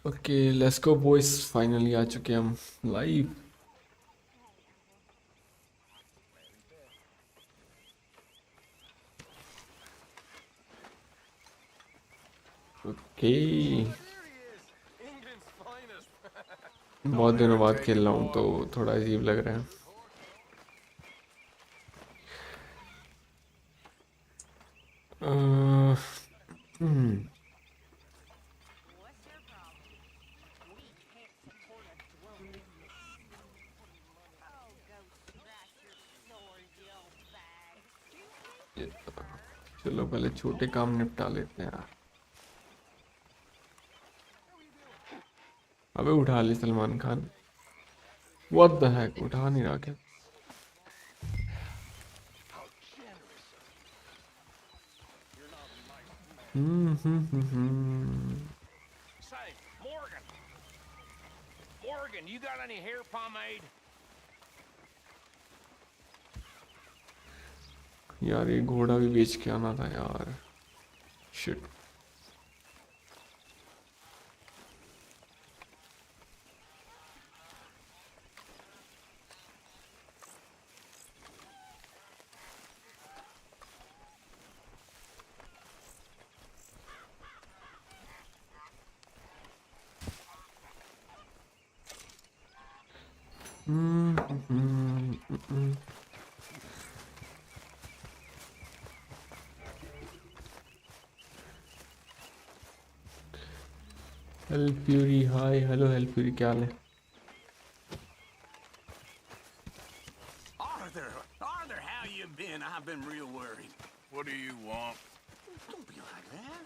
Okay let's go boys, finally आ चुके हैं हम लाइव। ओके बहुत दिनों बाद खेल रहा हूँ तो थोड़ा अजीब लग रहा है। अह, हम्म, चलो पहले छोटे काम निपटा लेते हैं यार। अबे उठा ले Salman Khan, what the heck, उठा नहीं रहा क्या? हम्म। Say, Morgan. Morgan, you got any hair pomade? यार ये घोड़ा भी बेच के आना था यार, shit. Hello puree, hi hello hello puree, क्या हाल है? Arthur, how you been? I've been real worried. What do you want? Don't be like that.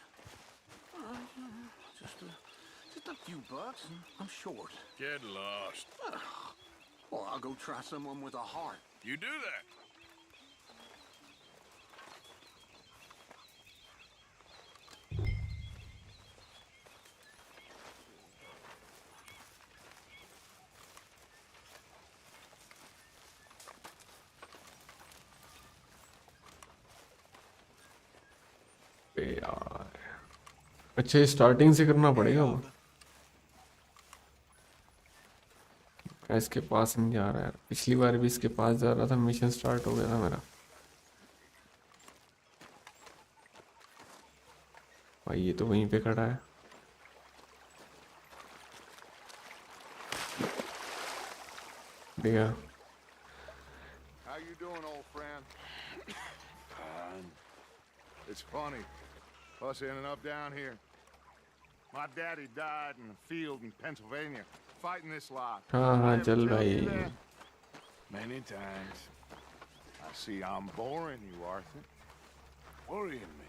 Just a few bucks, and I'm short. Get lost. Well, I'll go try someone with a heart. You do that. बे यार, अच्छा ये starting से करना पड़ेगा वो। इसके पास नहीं जा रहा यार, पिछली बार भी इसके पास जा रहा था, मिशन स्टार्ट हो गया था मेरा। भाई ये तो वहीं पे खड़ा है। देखा, How you doing, old friend? Fine. It's funny, us ending up down here. My daddy died in a field in Pennsylvania, fighting this lot. हाँ हाँ I ever चल tell भाई। you that? Many times. I see I'm boring you, Arthur. Worrying me.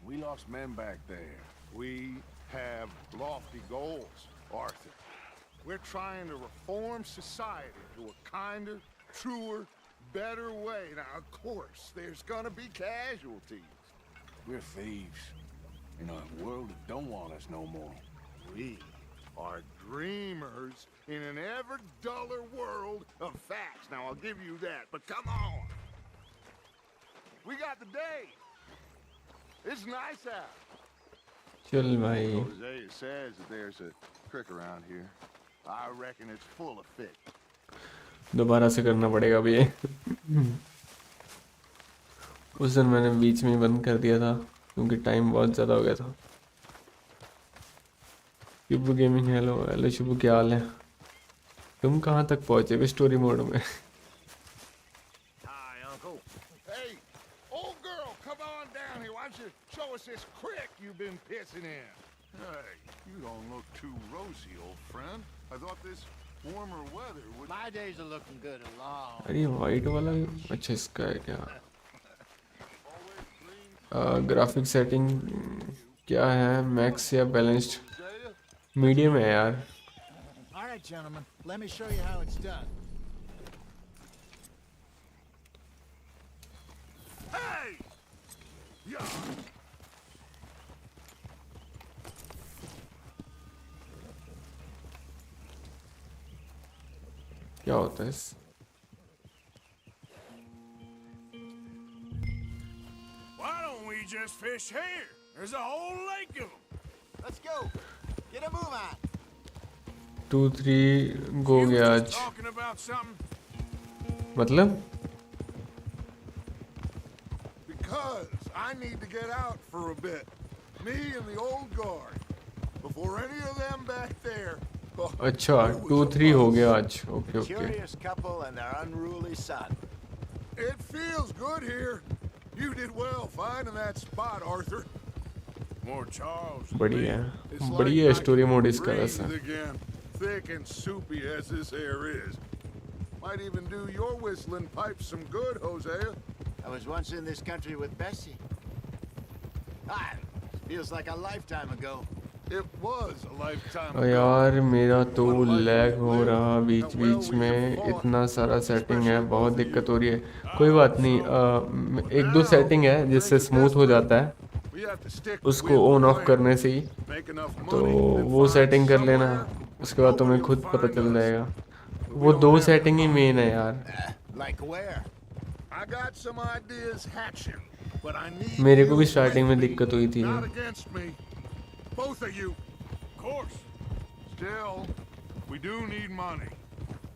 We lost men back there. We have lofty goals, Arthur. We're trying to reform society to a kinder, truer, better way. Now, of course, there's gonna be casualties. We're thieves. In a world that don't want us no more. We are dreamers in an ever duller world of facts. Now, I'll give you that, but come on. We got the day. It's nice out. चल भाई, Jose says that there's a creek around here. I reckon it's full of fish. दोबारा से करना पड़ेगा अभी ये। उस दिन मैंने बीच में ही बंद कर दिया था क्योंकि टाइम बहुत ज़्यादा हो गया था। शुभ गेमिंग, हेलो हेलो शुभ, क्या हाल है? तुम कहाँ तक पहुँचे भी स्टोरी मोड में? Hi, Uncle. Hey, old girl, come on down here. Why don't you show us this creek you've been pissing in? Hey, you don't look too rosy, old friend. I thought this warmer weather would... My days are looking good and long. अरे white वाला भी अच्छा इसका है क्या? Graphic setting क्या है, max या बैलेंस्ड? मीडियम है यार। All right, gentlemen, let me show you how it's done. Hey! Yeah. क्या होता है इस? Why don't we just fish here? There's a whole lake of them. Let's go. Get a move on. 2-3 go गया आज. Talking about something? मतलब Because I need to get out for a bit. Me and the old guard. Before any of them back there. Oh, अच्छा it was 2-3 a हो bust. गया आज. Okay okay. Curious couple and their unruly son. It feels good here. You did well finding that spot, Arthur. More Charles. बढ़िया. It's बढ़िया like I story can mode इसका breathe वैसे. again, thick and soupy as this air is. Might even do your whistling pipes some good, Hosea. I was once in this country with Bessie. Ah, feels like a lifetime ago. It was a lifetime और ago. यार मेरा तो lag हो रहा बीच बीच में. इतना सारा setting है, बहुत दिक्कत हो रही है. कोई बात नहीं. 1-2 सेटिंग है जिससे स्मूथ हो जाता है We have to stick उसको with on the of plan. करने से ही. Make enough तो money, then वो find सेटिंग कर लेना. somewhere उसके बाद तुम्हें nobody खुद will पता find चल us. जाएगा. We वो don't 2 have to setting he find. Main है यार. Like where? I got some ideas hatching, but I need मेरे को you भी स्टार्टिंग में with me, दिक्कत हुई थी. not against me. Both of you. Of course. Still, we do need money.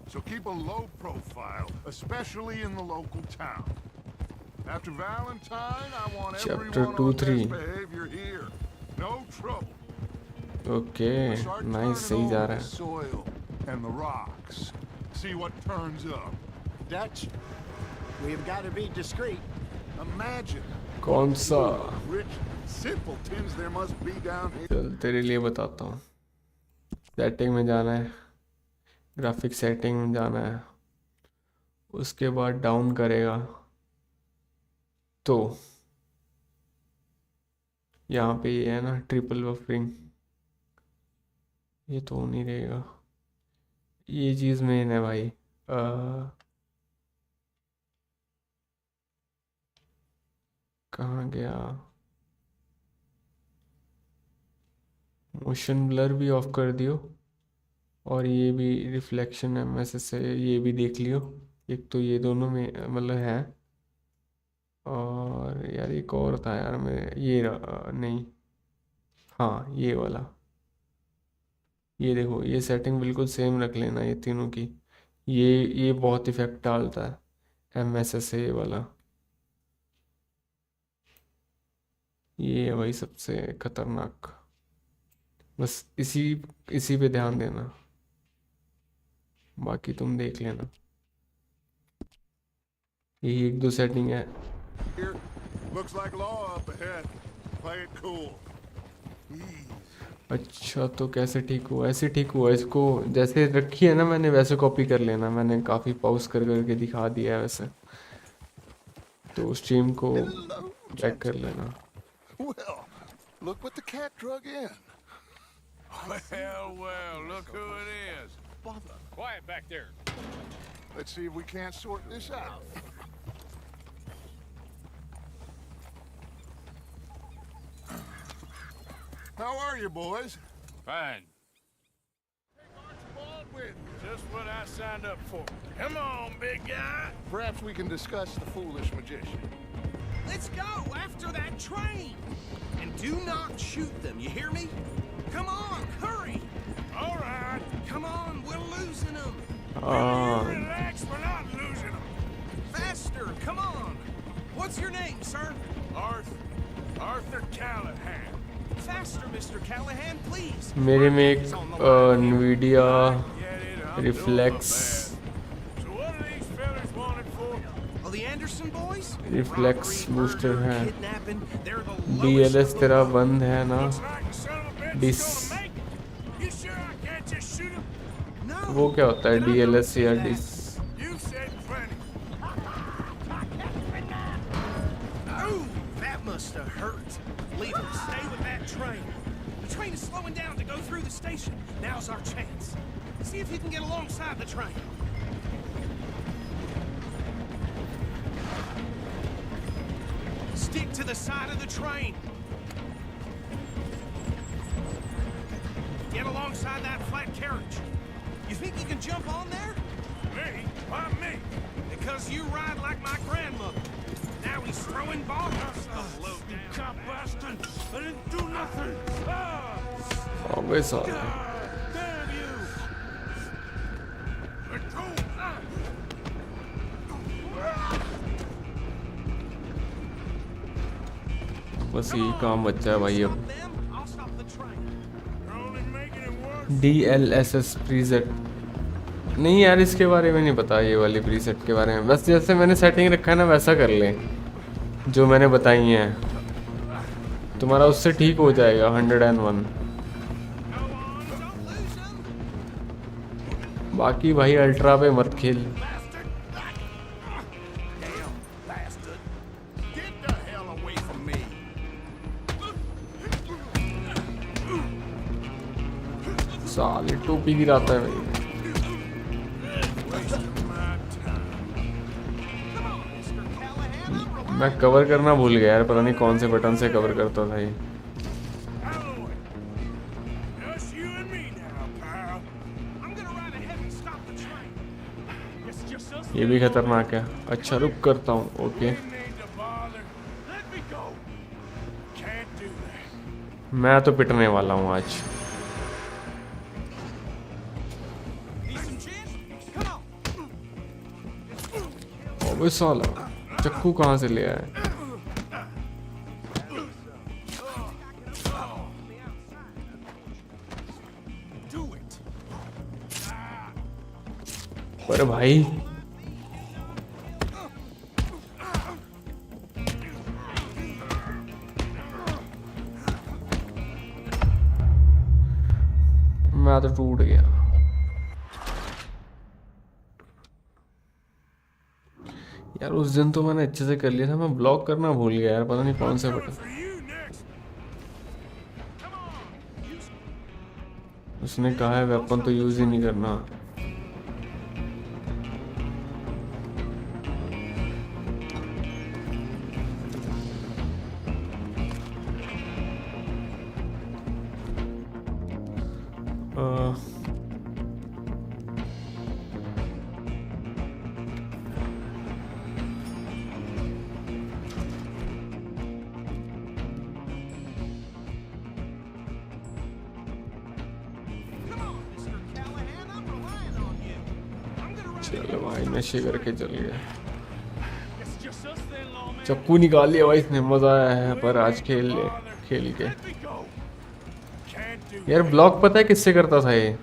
So keep a low profile, especially in the local town. After Valentine, I want Chapter everyone 2-3. on best behavior here. No trouble. Okay Start nice. turning सही जा over रहा the है. soil and the rocks. See what turns up. Dutch? We've got to be discreet. Imagine कौन सा? rich simpletons there must be down here. चल तेरे लिए बताता हूँ. सेटिंग में जाना है, ग्राफिक सेटिंग में जाना है, उसके बाद डाउन करेगा तो यहाँ पे ये है ना ट्रिपल बफरिंग. ये तो नहीं रहेगा. ये चीज़ मेन है भाई. कहाँ गया? मोशन ब्लर भी ऑफ कर दियो और ये भी रिफ्लेक्शन एमएसएस से ये भी देख लियो. एक तो ये दोनों में मतलब है. और यार एक और था यार मैं ये नहीं, हाँ ये वाला. ये देखो ये सेटिंग बिल्कुल सेम रख लेना ये तीनों की. ये बहुत इफेक्ट डालता है एमएसएस ये वाला. ये है भाई सबसे खतरनाक. बस इसी पे ध्यान देना, बाकी तुम देख लेना. यही 1-2 सेटिंग है. Here, looks like law up ahead. Play it cool. Ease. अच्छा तो कैसे ठीक हुआ? ऐसे ठीक हुआ. इसको जैसे रखी है ना मैंने वैसे कॉपी कर लेना. मैंने काफ़ी पॉज कर करके दिखा दिया है वैसे. तो स्ट्रीम को चेक कर लेना. Well, look what the cat drug in. Well, look who it is. Quiet back there. Let's see if we can't sort this out. How are you, boys? Fine. Baldwin. Just what I signed up for. Come on, big guy. Perhaps we can discuss the foolish magician. Let's go after that train. And do not shoot them, you hear me? Come on, hurry. All right. Come on, we're losing them. हाँ Relax, we're not losing them. Faster, come on. What's your name, sir? Arthur Callahan. Faster, Mr. Callahan, please. मेरे में एक NVIDIA Get it? I'm Reflex doing my best. So what are these fellas wanted for? Oh, the Anderson boys? Reflex Robbery, booster murder, है. kidnapping. They're the lowest DLS of the तेरा low. बंद है ना? Looks like the son of a bitch Dis. is gonna make it. You sure I can't just shoot him? No. वो क्या होता है? Did I not DLS say yeah that? This? You said plenty. Ooh, that must have hurt. Leave him. Stay with that train. The train is slowing down to go through the station. Now's our chance. See if you can get alongside the train. Stick to the side of the train. Get alongside that flat carriage. You think you can jump on there? Me? Why me? Because you ride like my grandmother. Now he's throwing bombs. Oh, low down. Cop bastard! I didn't do nothing! Ah! अबे साले Damn you! Let go! बस यही काम बच्चा है भाई अब। Them, I'll stop the train. You're only making it worse. DLSS preset नहीं यार, इसके बारे में नहीं पता ये वाली प्रीसेट के बारे में। बस जैसे मैंने सेटिंग रखा है ना वैसा कर ले, जो मैंने बताई हैं, तुम्हारा उससे ठीक हो जाएगा 101। बाकी भाई अल्ट्रा पे मत खेल। Get the hell away from me. साले टोपी गिराता है मेरी। मैं कवर करना भूल गया यार, पता नहीं कौन से बटन से कवर करता था ये। Just you and me now, pal. I'm gonna ride ahead and stop the train. It's just us. ये भी खतरनाक है। अच्छा रुक करता हूँ, okay. You need to bother. Let me go. Can't do that. मैं तो पिटने वाला हूँ आज। Need some gin? Come on. अबे साला चक्कू कहाँ से ले आया? Do it. पर भाई मैं तो टूट गया यार। उस दिन तो मैंने अच्छे से कर लिया था, मैं ब्लॉक करना भूल गया यार, पता नहीं कौन से बटन। For you next. उसने कहा है वेपन तो यूज ही नहीं करना। चलो भाई नशे करके चल गया। It's just us then, lawman. चप्पू निकाल लिया भाई इसने, मजा आया है पर आज खेल के। Let me go. Can't do यार ब्लॉक पता है किससे करता था ये?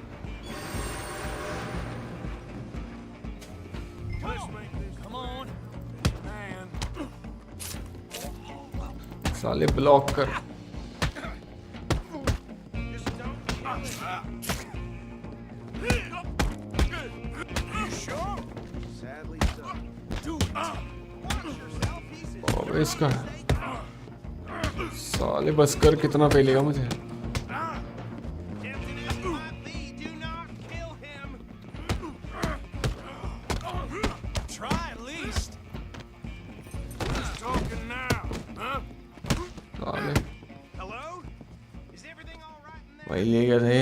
Let's make this Come on. man. साले ब्लॉक कर। Just don't kill You sure? Sadly so. Do it. Watch yourself. He's in अबे इसका साले बस कर, कितना पेलेगा मुझे? Tempting as it might be, do not kill him. Try at least. Who's talking now? Huh? साले Hello? Is everything all right in there? भाई ले गए थे।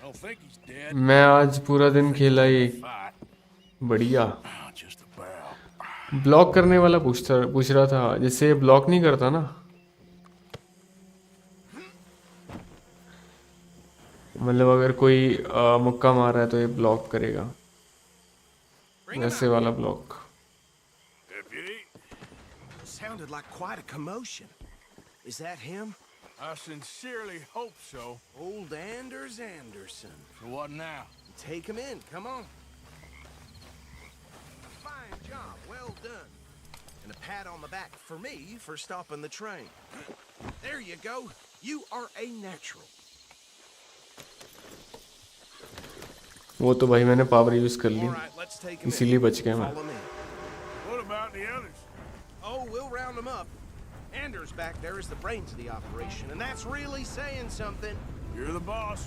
Don't think he's dead. मैं आज पूरा दिन खेला ये, Fight. बढ़िया। Just about. ब्लॉक करने वाला पूछ रहा था, जिससे ब्लॉक नहीं करता ना, मतलब अगर कोई मुक्का मार रहा है तो ये ब्लॉक करेगा, वैसे वाला block. Deputy, Sounded like quite a commotion. Is that him? I sincerely hope so. Old Anders Anderson. So what now? Take him in, come on. A fine job, well done. And a pat on the back for me for stopping the train. There you go. You are a natural. वो तो भाई मैंने power use कर ली, All right, let's take him इसीलिए in. बच गया मैं। Follow me. What about the others? Oh, we'll round them up. Anders back there is the brains of the operation, and that's really saying something. You're the boss.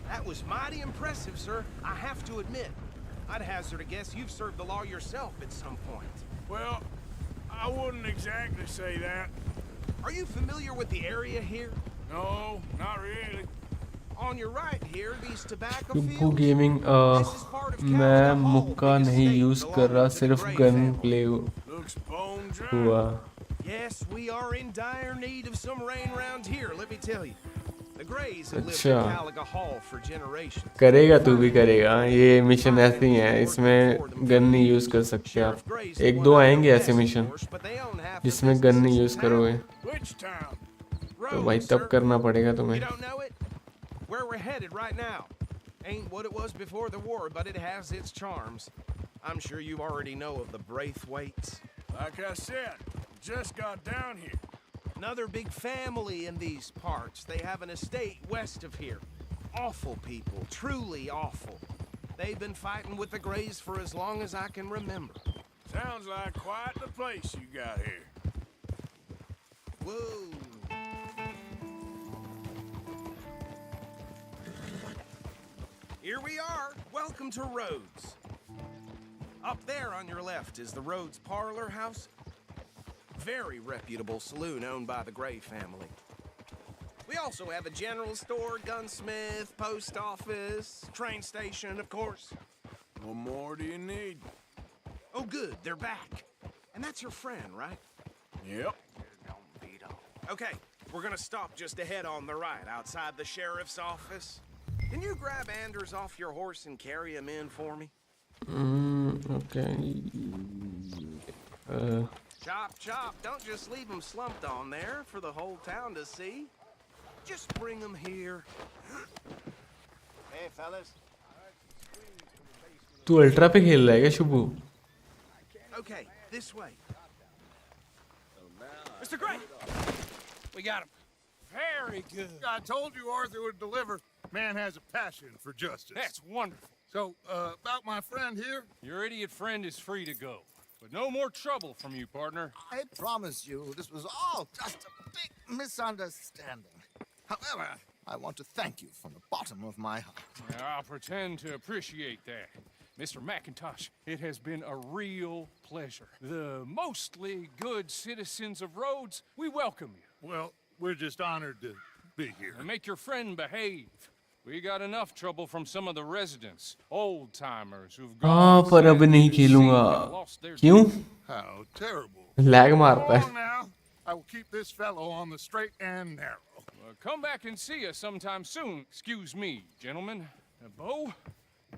That was mighty impressive, sir. I have to admit. I'd hazard a guess you've served the law yourself at some point. Well, I wouldn't exactly say that. Are you familiar with the area here? No, not really. On your right here, these tobacco युब्बू fields. Gaming This is part of मैं Capitol Hall, मुक्का big नहीं estate use कर belonging रहा, to the सिर्फ Gray gun family. Play Looks bone dry. हुआ। Yes, we are in dire need of some rain round here, let me tell you. The Greys have lived अच्छा in Caliga Hall for generations. करेगा, तू भी करेगा। ये mission ऐसे ही है, इसमें गन नहीं यूज़ कर सकते आप। Sheriff Gray's the एक one दो I know आएंगे best, ऐसे of mission course, but they own half the जिसमें गन नहीं businesses यूज़ in करोगे, town. Which town? तो भाई Rhodes, तब sir. करना पड़ेगा You तुम्हें। don't know it? Where we're headed right now. Ain't what it was before the war, but it has its charms. I'm sure you already know of the Braithwaites. Like I said, just got down here. Another big family in these parts. They have an estate west of here. Awful people, truly awful. They've been fighting with the Greys for as long as I can remember. Sounds like quite the place you got here. Whoa. Here we are. Welcome to Rhodes. Up there on your left is the Rhodes Parlor House. Very reputable saloon owned by the Gray family. We also have a general store, gunsmith, post office, train station, of course. What more do you need? Oh, good, they're back. And that's your friend, right? Yep. Okay, we're gonna stop just ahead on the right, outside the sheriff's office. Can you grab Anders off your horse and carry him in for me? Okay. Chop, chop. Don't just leave him slumped on there for the whole town to see. Just bring him here. Hey, fellas. तू ultra पे खेल रहा है क्या Shubhu? Okay, this way. Mr. Gray! We got him. Very good. I told you Arthur would deliver. Man has a passion for justice. That's wonderful. So, about my friend here, Your idiot friend is free to go. But no more trouble from you, partner. I promise you this was all just a big misunderstanding. However, I want to thank you from the bottom of my heart. I'll pretend to appreciate that. Mr. McIntosh, it has been a real pleasure. The mostly good citizens of Rhodes, we welcome you. well, we're just honored to be here. And make your friend behave. We got enough trouble from some of the residents, old-timers who've हाँ, gone पर अब sad नहीं to sea खेलूंगा। and lost their क्यों? How terrible. Lag Go मारता on है। now. I will keep this fellow on the straight and narrow. Come back and see us sometime soon. Excuse me, gentlemen. Bo,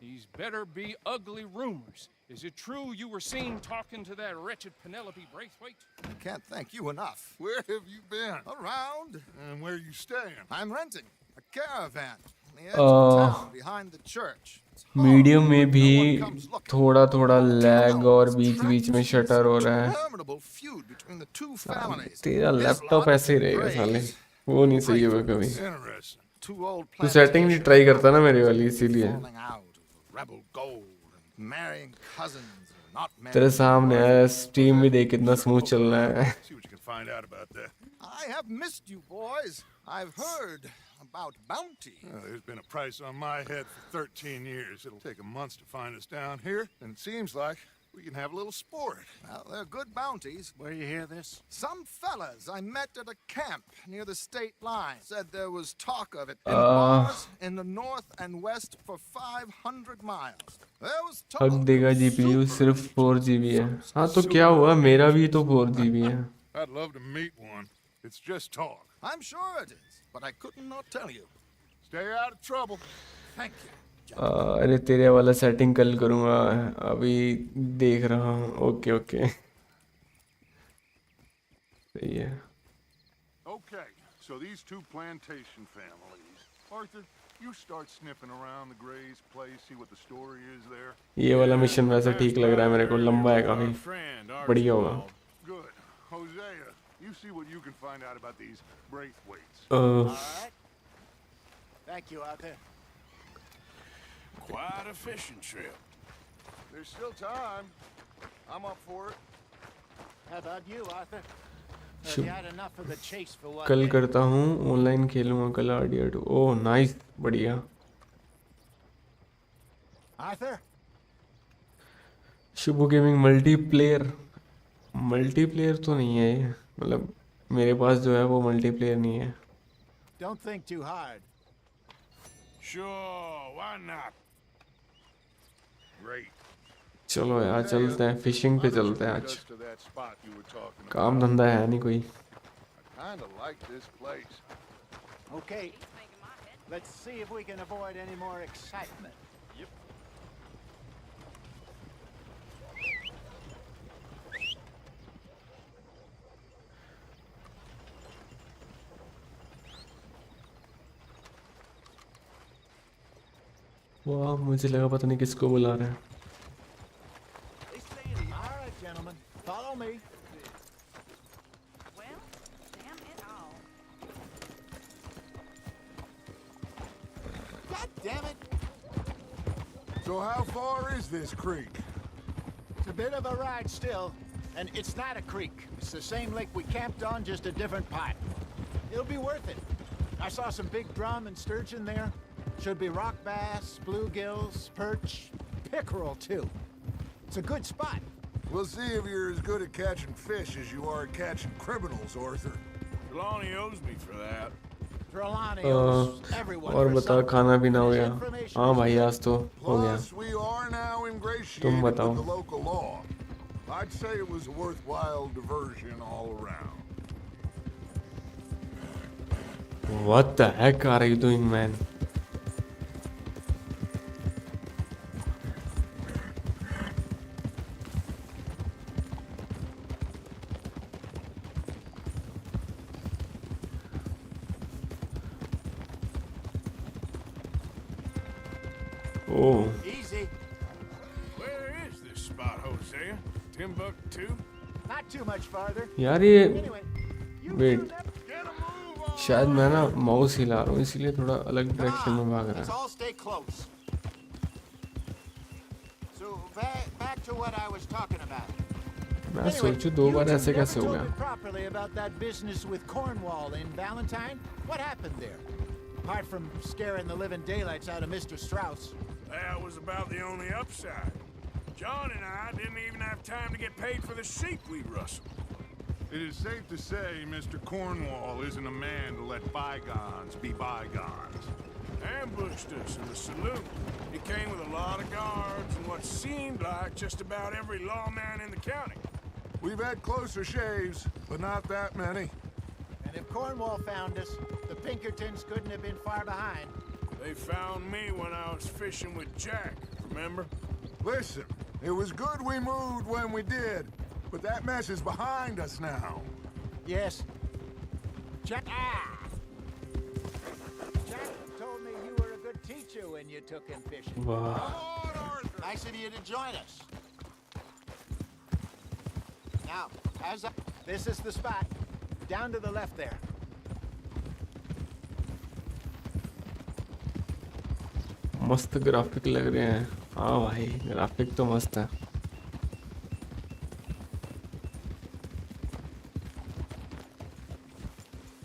these better be ugly rumors. Is it true you were seen talking to that wretched Penelope Braithwaite? I can't thank you enough. Where have you been? Around, And where you staying? I'm renting a caravan on the edge of town behind the church. It's horrible medium में when भी no one comes looking. थोड़ा थोड़ा lag और It's बीच बीच में trapped shutter हो in रहा है। interminable feud between the two families. तेरा This लैपटॉप lot, ऐसे ही रहेगा Grays, साले, वो नहीं सही होगा कभी। Interesting. two old तू सेटिंग नहीं ट्राई करता ना मेरे वाली, इसीलिए। falling out of rebel gold and marrying cousins and not तेरे marrying. सामने है, स्ट्रीम भी देख कितना स्मूथ चल रहा है। See what you can find out about that. I have missed you, boys. I've heard about bounty. There's been a price on my head for 13 years. It'll take a month to find us down here, and it seems like we can have a little sport. Well, they're good bounties. Where you hear this? Some fellas I met at a camp near the state line said there was talk of it in bars in the north and west for 500 miles. There was talk हक देगा of GPU super सिर्फ 4 GB है। हाँ तो क्या हुआ, मेरा भी तो 4 GB है। I'd love to meet one. It's just talk. I'm sure it is, but I couldn't not tell you. Stay out of trouble. Thank you. अरे तेरे वाला सेटिंग कल करूँगा, अभी देख रहा हूँ। ओके ओके, सही है। Okay, so these two plantation families. Arthur, you start sniffing around the Gray's place, see what the story is there. ये वाला मिशन वैसे ठीक लग रहा है मेरे को, लंबा है काफी, Friend, बढ़िया होगा। Good. Hosea, you see what you can find out about these Braithwaites. All right. Thank you, Arthur. Quite a fishing trip. There's still time. I'm up for it. How about you, Arthur? Have Sure. you had enough of the chase for one कल day? करता हूँ, online खेलूँगा कल RDR2। Oh nice, बढ़िया। Arthur? Shubhu gaming multiplayer तो नहीं है ये, मतलब मेरे पास जो है वो मल्टीप्लेयर नहीं है। Don't think too hard. Sure, why not? Great. चलो यार चलते हैं, फिशिंग पे चलते हैं आज। Just to that spot you were talking about. काम धंधा है नहीं कोई। I kind of like this place. Okay. Let's see if we can avoid any more excitement. Yep. वाह, मुझे लगा पता नहीं किसको बुला रहे हैं। All right, gentlemen, follow me. Well, damn it all. God damn it! So how far is this creek? It's a bit of a ride still, and it's not a creek. It's the same lake we camped on, just a different part. It'll be worth it. I saw some big drum and sturgeon there. Should be rock bass, bluegills, perch, pickerel too. It's a good spot. We'll see if you're as good at catching fish as you are at catching criminals, Arthur. Trelawney owes me for that. Trelawney owes everyone और for बता, something. खाना पीना हो His गया? information हाँ is भाई, good. आज तो हो गया। Plus, we are now ingratiated तुम with बताओ। the local law. I'd say it was a worthwhile diversion all around. What the heck are you doing, man? Oh, Easy. Where is this spot, Hosea? Timbuktu? Not too much farther. यार ये Anyway, you Wait. two never- Get a move on! शायद मैं ना mouse हिला रहा हूँ, इसीलिए थोड़ा अलग डायरेक्शन में भाग रहा Let's है। all stay close. So back to what I was talking about. मैं Anyway, सोचूं दो you बार two ऐसे never कैसे हो told गया? me properly about that business with Cornwall in Valentine. What happened there? Apart from scaring the living daylights out of Mr. Strauss. That was about the only upside. John and I didn't even have time to get paid for the sheep we rustled. It is safe to say Mr. Cornwall isn't a man to let bygones be bygones. Ambushed us in the saloon. He came with a lot of guards and what seemed like just about every lawman in the county. We've had closer shaves, but not that many. And if Cornwall found us, the Pinkertons couldn't have been far behind. They found me when I was fishing with Jack, remember? Listen, it was good we moved when we did, but that mess is behind us now. Yes. Jack. Jack told me you were a good teacher when you took him fishing. वाह, Nice of you to join us. Now, this is the spot. Down to the left there. मस्त graphic लग रहे हैं। हाँ भाई, graphic तो मस्त है।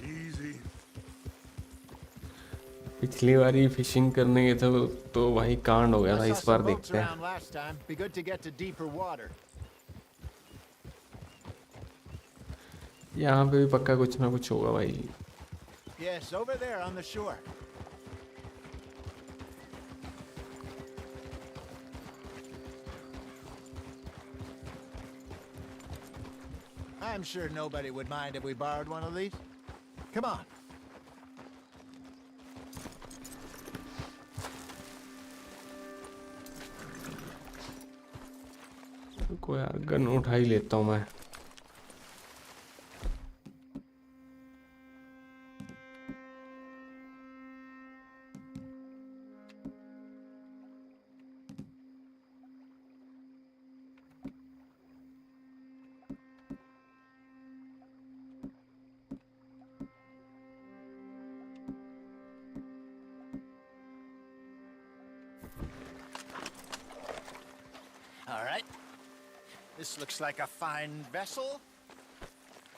Easy. पिछली बारी फिशिंग करने गए थे तो भाई कांड हो गया था, I saw इस बार some boats देखते हैं। around last time. Be good to get to deeper water. यहाँ पे भी पक्का कुछ ना कुछ होगा भाई। Yes, over there on the shore. I'm sure nobody would mind if we borrowed one of these. Come on. रुको यार, गन उठा ही लेता हूँ मैं। All right. This looks like a fine vessel.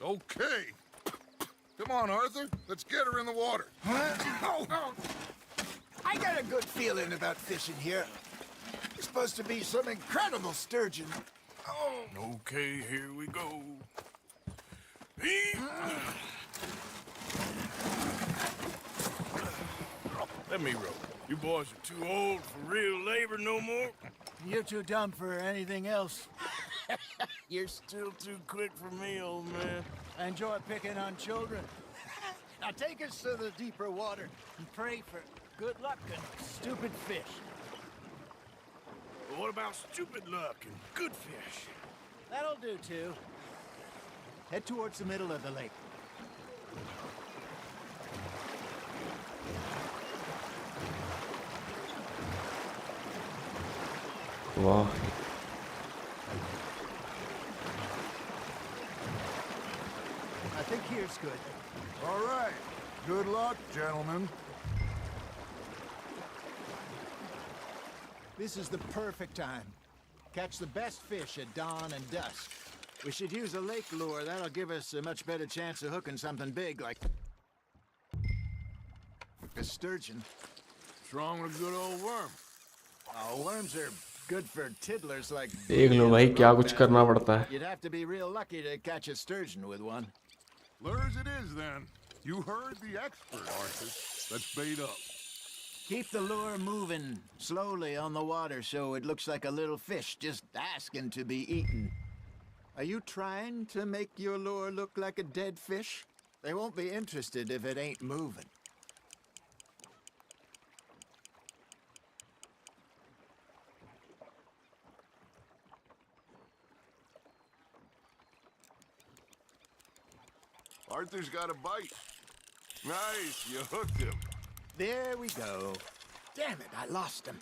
Okay. Come on, Arthur. Let's get her in the water. I got a good feeling about fishing here. It's supposed to be some incredible sturgeon. Okay, here we go. Let me row. You boys are too old for real labor no more. You're too dumb for anything else. You're still too quick for me, old man. I enjoy picking on children. Now take us to the deeper water and pray for good luck and stupid fish. But what about stupid luck and good fish? That'll do too. Head towards the middle of the lake. वाह I think here's good. All right. Good luck, gentlemen. This is the perfect time. Catch the best fish at dawn and dusk. We should use a lake lure. That'll give us a much better chance of hooking something big like a sturgeon. What's wrong with a good old worm? Oh, worms are good for tiddlers like देख लो भाई क्या कुछ करना पड़ता है. You'd have to be real lucky to catch a sturgeon with one. Lures it is, then. You heard the expert, Arthur. Let's bait up. Keep the lure moving slowly on the water so it looks like a little fish just asking to be eaten. Are you trying to make your lure look like a dead fish? They won't be interested if it ain't moving. Arthur's got a bite. Nice, you hooked him. There we go. Damn it, I lost him.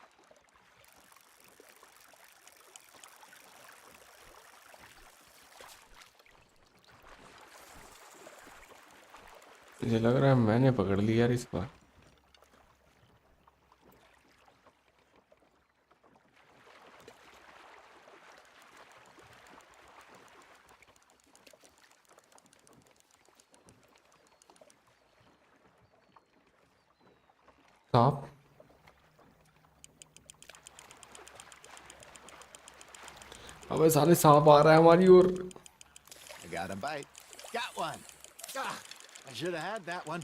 मुझे लग रहा है मैंने पकड़ लिया यार इस बार. सांप. अबे साले सांप आ रहा है हमारी ओर. I got a bite. Got one. Ah, I should have had that one.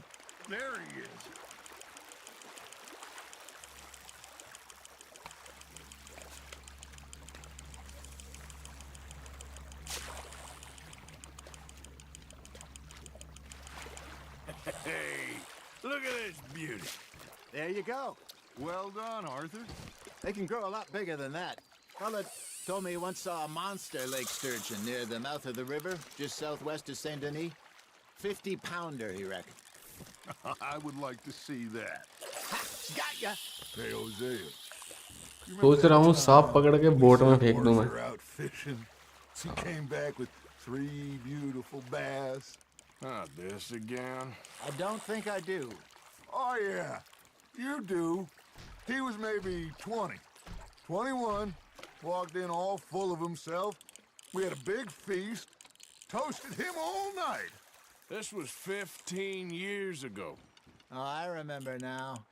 There he is. Hey, look at this beauty. There you go. Well done, Arthur. They can grow a lot bigger than that. Fella told me he once saw a monster lake sturgeon near the mouth of the river, just southwest of Saint Denis. 50-pounder, he reckoned. I would like to see that. Ha! Got ya! Hey, Hosea. सोच रहा हूँ सांप पकड़ के boat में फेंक दूं मैं. Arthur out fishing. He came back with 3 beautiful bass. Not this again. I don't think I do. Oh, yeah. You do. He was maybe 20. 21. Walked in all full of himself. We had a big feast. Toasted him all night. This was 15 years ago. Oh, I remember now.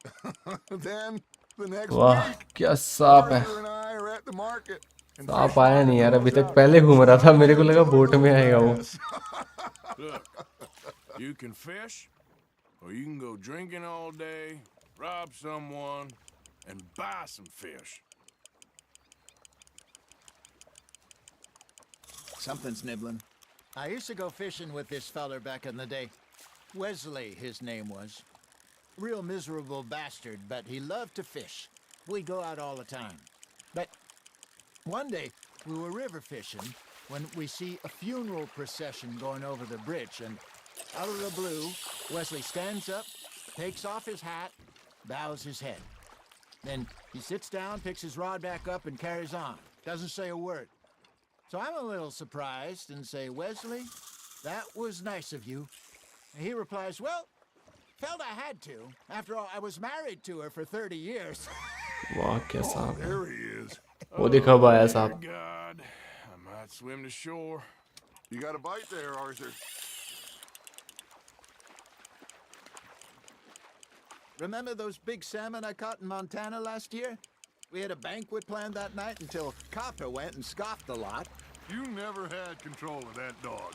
Then, the next वाह week, क्या सांप है. Arthur and I are at the market. and सांप fishing आया नहीं यार for अभी तक. trout. पहले घूम रहा था. मेरे को लगा बोट में आएगा वो. Look, you can fish, or you can go drinking all day, rob someone, and buy some fish. Something's nibbling. I used to go fishing with this feller back in the day. Wesley, his name was. Real miserable bastard, but he loved to fish. We'd go out all the time. But one day, we were river fishing when we see a funeral procession going over the bridge, and out of the blue, Wesley stands up, takes off his hat, bows his head. Then he sits down, picks his rod back up, and carries on. Doesn't say a word. So I'm a little surprised and say, Wesley, that was nice of you. And he replies, well, felt I had to. After all, I was married to her for 30 years. वाह क्या सांप है. There he is. वो देखा आया Dear सांप. God, I might swim to shore. You got a bite there, Arthur. Remember those big salmon I caught in Montana last year? We had a banquet planned that night until Copper went and scoffed a lot. You never had control of that dog.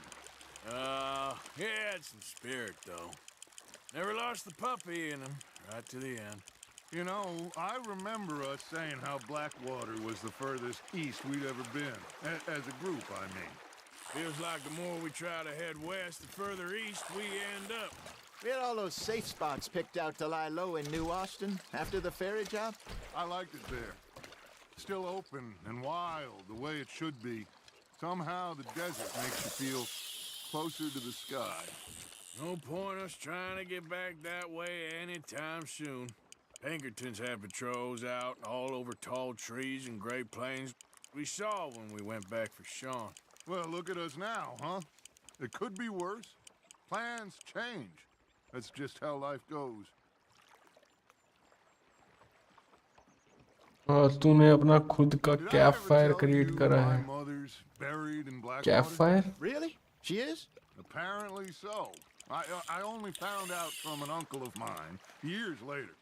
He had some spirit, though. Never lost the puppy in him, right to the end. You know, I remember us saying how Blackwater was the furthest east we'd ever been. As a group, I mean. Feels like the more we try to head west, the further east we end up. We had all those safe spots picked out to lie low in New Austin after the ferry job. I liked it there. Still open and wild, the way it should be. Somehow the desert makes you feel closer to the sky. No point us trying to get back that way anytime soon. Pinkertons had patrols out all over tall trees and Great Plains. We saw when we went back for Sean. Well, look at us now, huh? It could be worse. Plans change. That's just how life goes. और तूने अपना खुद का Did I camp ever fire tell create you करा my है? mother's buried in camp Blackwater? Fire? Really? She is? Apparently so. I only found out from an uncle of mine years later.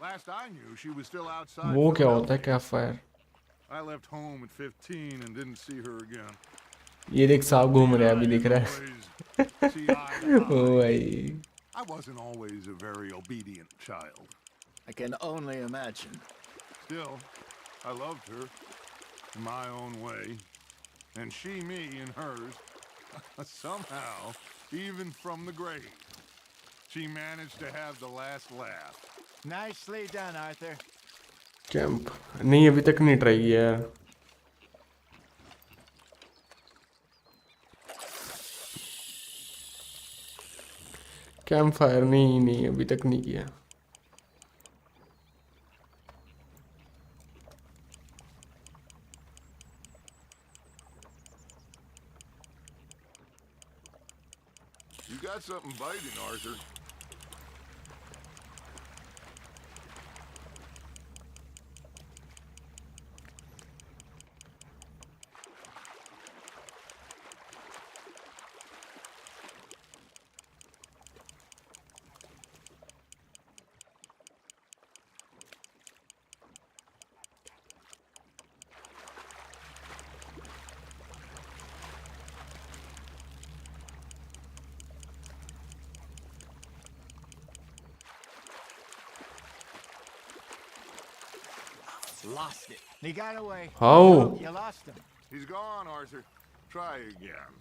Last I knew, she was still outside. वो क्या होता है Philadelphia. Camp fire? I left home at 15 and didn't see her again. ये देख सांप घूम रहा है अभी दिख रहा है. Always see eye to oh eye. भाई. I wasn't always a very obedient child. I can only imagine. Still, I loved her in my own way. And she me in hers. Somehow, even from the grave, she managed to have the last laugh. Nicely done, Arthur. Camp नहीं अभी तक नहीं try किया यार. Camp fire नहीं अभी तक नहीं किया. You got something biting, Arthur. Lost it. He got away. How? You lost him. He's gone, Arthur. Try again.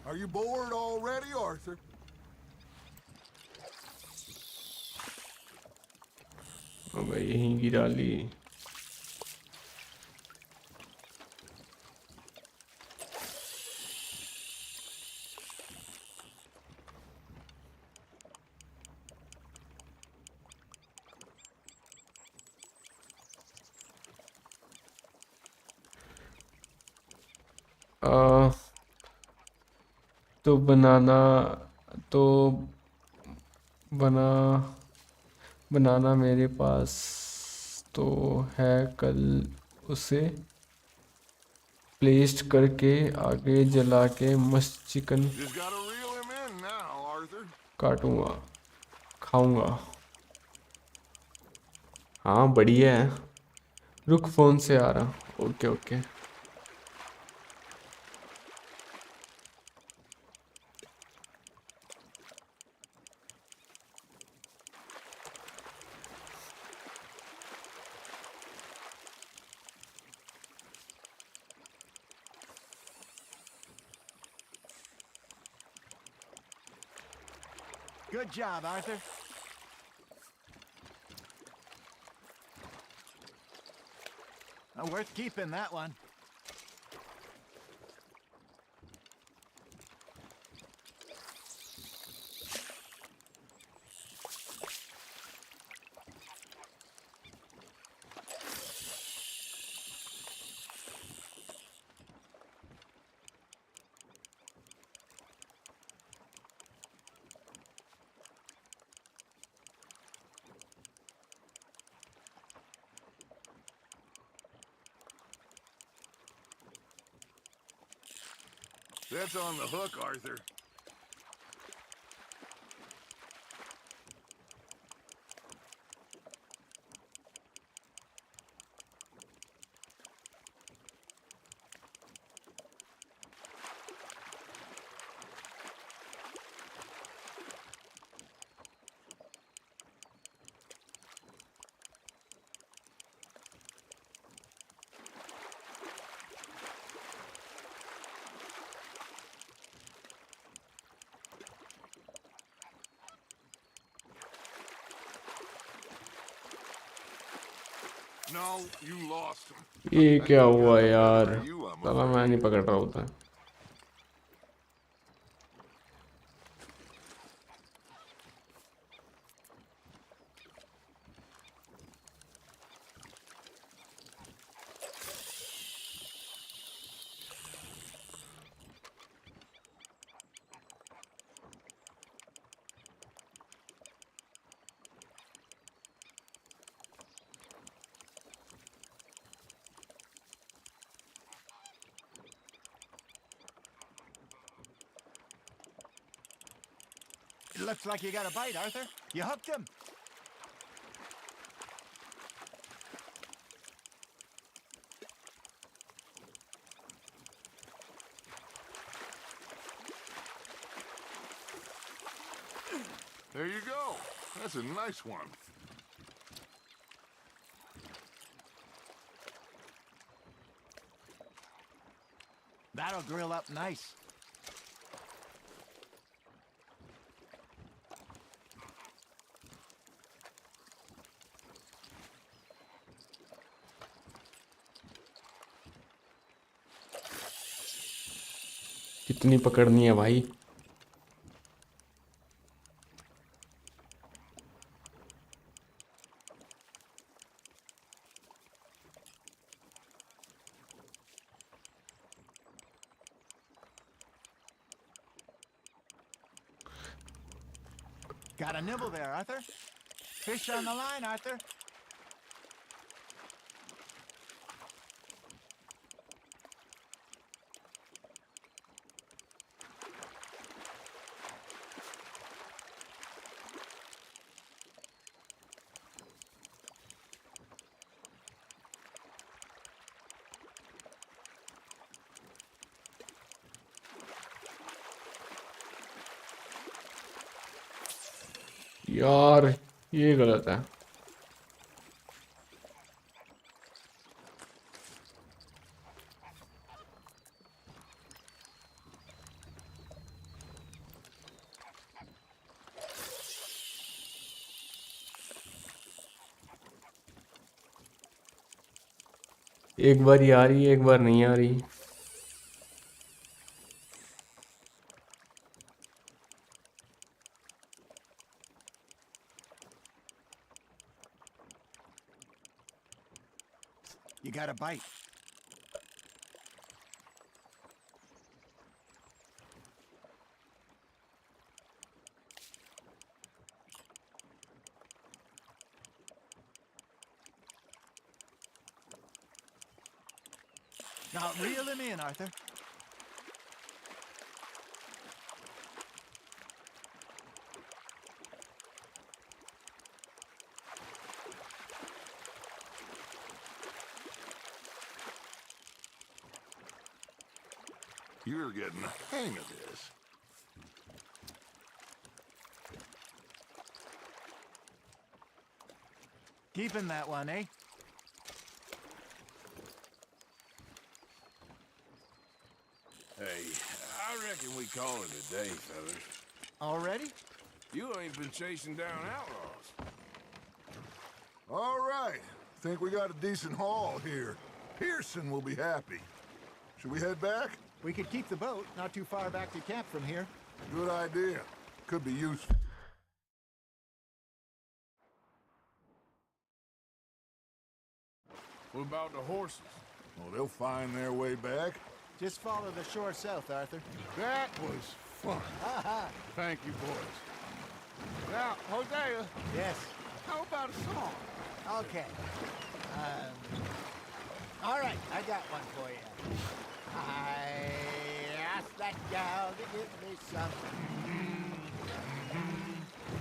Are you bored already, Arthur? ओ भाई यहीं गिरा ली. तो बनाना मेरे पास तो है. कल उसे प्लेस्ट करके आगे जला के मस्त chicken Just gotta reel him in now, Arthur. काटूंगा खाऊंगा. हाँ बढ़िया है. रुक फोन से आ रहा. Okay okay. Good job, Arthur. Worth keeping, that one. That's on the hook, Arthur. No, you lost him. ये That क्या gun हुआ got यार? better for you, I'm साला मैं नहीं पकड़ रहा होता. It looks like you got a bite, Arthur. You hooked him. There you go. That's a nice one. That'll grill up nice. कितनी पकड़नी है भाई? Got a nibble there, Arthur. Fish on the line, Arthur. यार ये गलत है. एक बार ये आ रही है, एक बार नहीं आ रही. You got a bite. Now reel him in, Arthur. You're getting the hang of this. Keeping that one, eh? Hey, I reckon we call it a day, fellas. Already? You ain't been chasing down outlaws. All right. Think we got a decent haul here. Pearson will be happy. Should we head back? We could keep the boat not too far back to camp from here. Good idea. Could be useful. What about the horses? Well, they'll find their way back. Just follow the shore south, Arthur. That was fun. Thank you, boys. Now, Hosea, Yes. how about a song? Okay. All right, I got one for you. I asked that gal to give me some.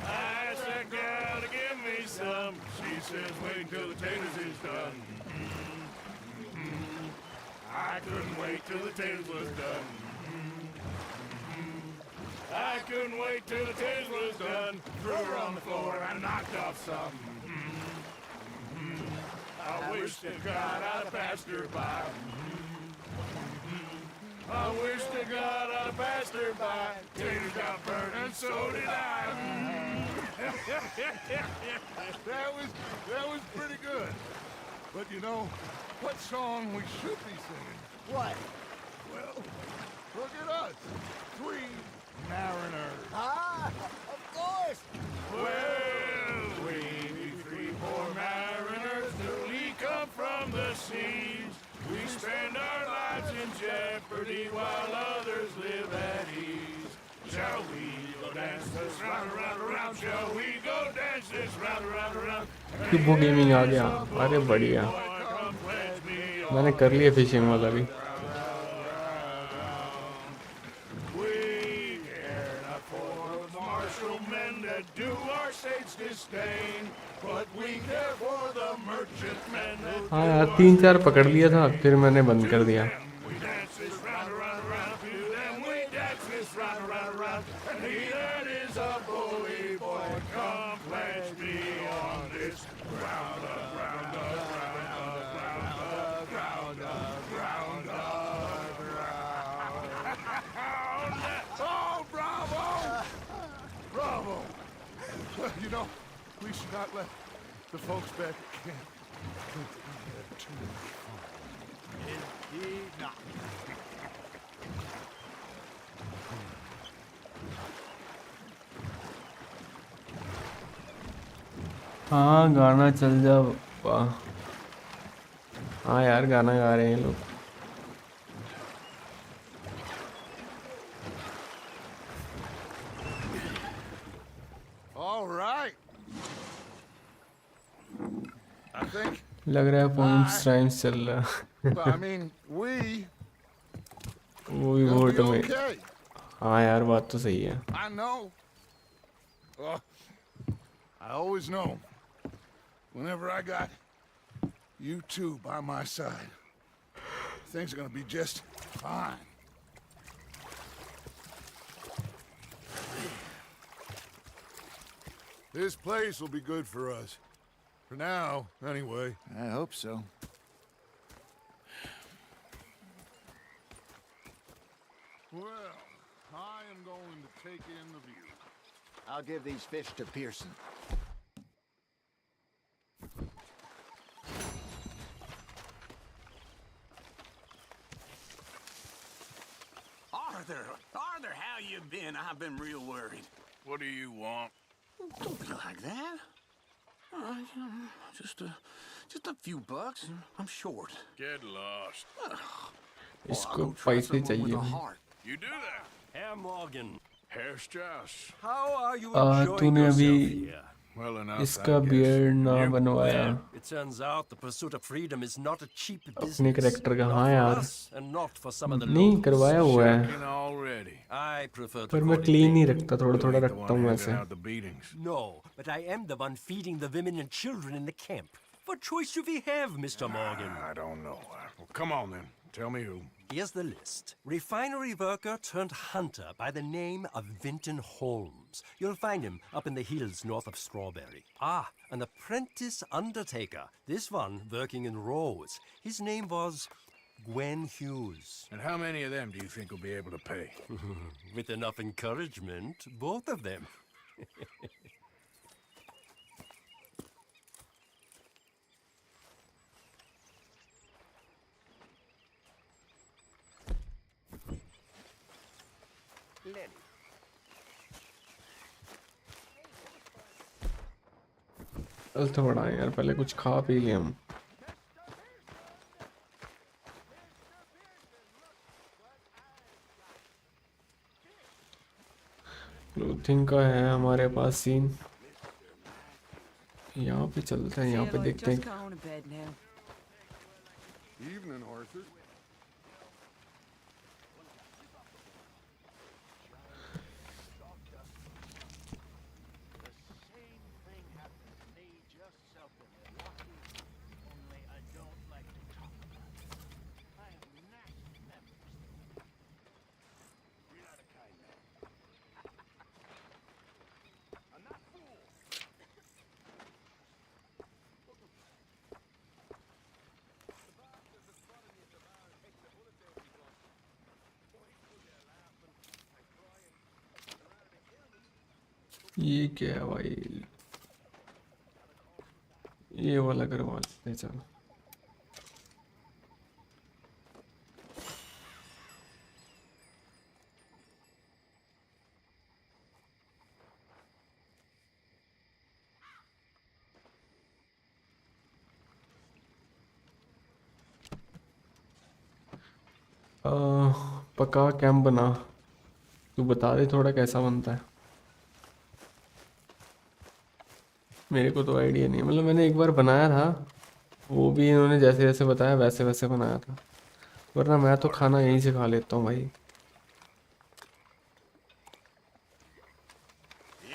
I asked that gal to give me some. She says wait until the taters is done. I couldn't wait till the taters was done. I couldn't wait till the taters was done. Threw her on the floor and knocked off some. I wish to God I'd have passed her by. I wish to God I'd have passed her by. Taters got burned and so did I. that was pretty good. But you know what song we should be singing? What? Well, look at us. 3 mariners. Ah, of course. Well, we be 3 poor mariners newly come from the seas. We spend our lives in jeopardy while others live at ease. Shall we go dance this round, around, around? Shall we go dance this round, around, around? Cubo gaming आ गया, अरे बढ़िया, Come pledge me मैंने कर लिया fishing वाला भी। we care not for the martial men that do our state's disdain, but we care for the merchant men that हाँ यार 3-4 पकड़ लिया था, फिर मैंने बंद कर दिया। we dance this round, around, around. To them we dance this round, around, around. And he that is a bully boy, come pledge me on this round up, round up, round up, round up, round up, round up, round up. Oh, bravo! Bravo! Well, you know, we should not let the folks back at camp think we had too much fun. Indeed not. हाँ गाना चल जा पापा। हाँ यार गाना गा रहे हैं लोग। All right. I think, लग रहा है पॉइंट्स टाइम्स चल रहा है। well, I mean, we वो भी will वोट be में। okay. हाँ यार बात तो सही है। I know. I always know. Whenever I got you two by my side, things are gonna be just fine. This place will be good for us. For now, anyway. I hope so. Well, I am going to take in the view. I'll give these fish to Pearson. Arthur, how you been? I've been real worried. What do you want? Don't be like that. All right, just a few bucks. I'm short. Get lost. इसको I'll go try पैसे someone चाहिए with a भाई। heart. You do that. Herr Morgan, Herr Strauss. how are you तूने enjoying yourself अभी here? Well enough, इसका I guess. Beard ना You? बनवाया It turns out the pursuit of freedom is not a cheap अपने business. Character का। Not हाँ for यार us and not for some of the नहीं locals. करवाया हुआ है, Shucking already. I prefer to पर call मैं it क्लीन ही dating. रखता, थोड़ा थोड़ा You ain't the रखता one हूँ handing वैसे। out the beatings. No, but I am the one feeding the women and children in the camp. What choice do we have, Mr. Morgan? I don't know. Well, come on then. Tell me who. Here's the list. Refinery worker turned hunter by the name of Vinton Holmes. You'll find him up in the hills north of Strawberry. Ah, an apprentice undertaker. This one working in Rhodes. His name was Gwen Hughes. And how many of them do you think will be able to pay? With enough encouragement, both of them. चल तो बड़ा है यार, पहले कुछ खा P लिया हम। क्लोथिंग का है हमारे पास सीन। यहाँ पे चलते हैं, यहाँ पे देखते हैं। Evening, Arthur. ये क्या है भाई, ये वाला करवा लेते हैं। चलो आ, पका कैंप बना, तू बता दे थोड़ा कैसा बनता है। मेरे को तो आइडिया नहीं, मतलब मैंने एक बार बनाया था, वो भी इन्होंने जैसे जैसे बताया वैसे वैसे बनाया था, वरना मैं तो खाना यहीं से खा लेता हूँ भाई।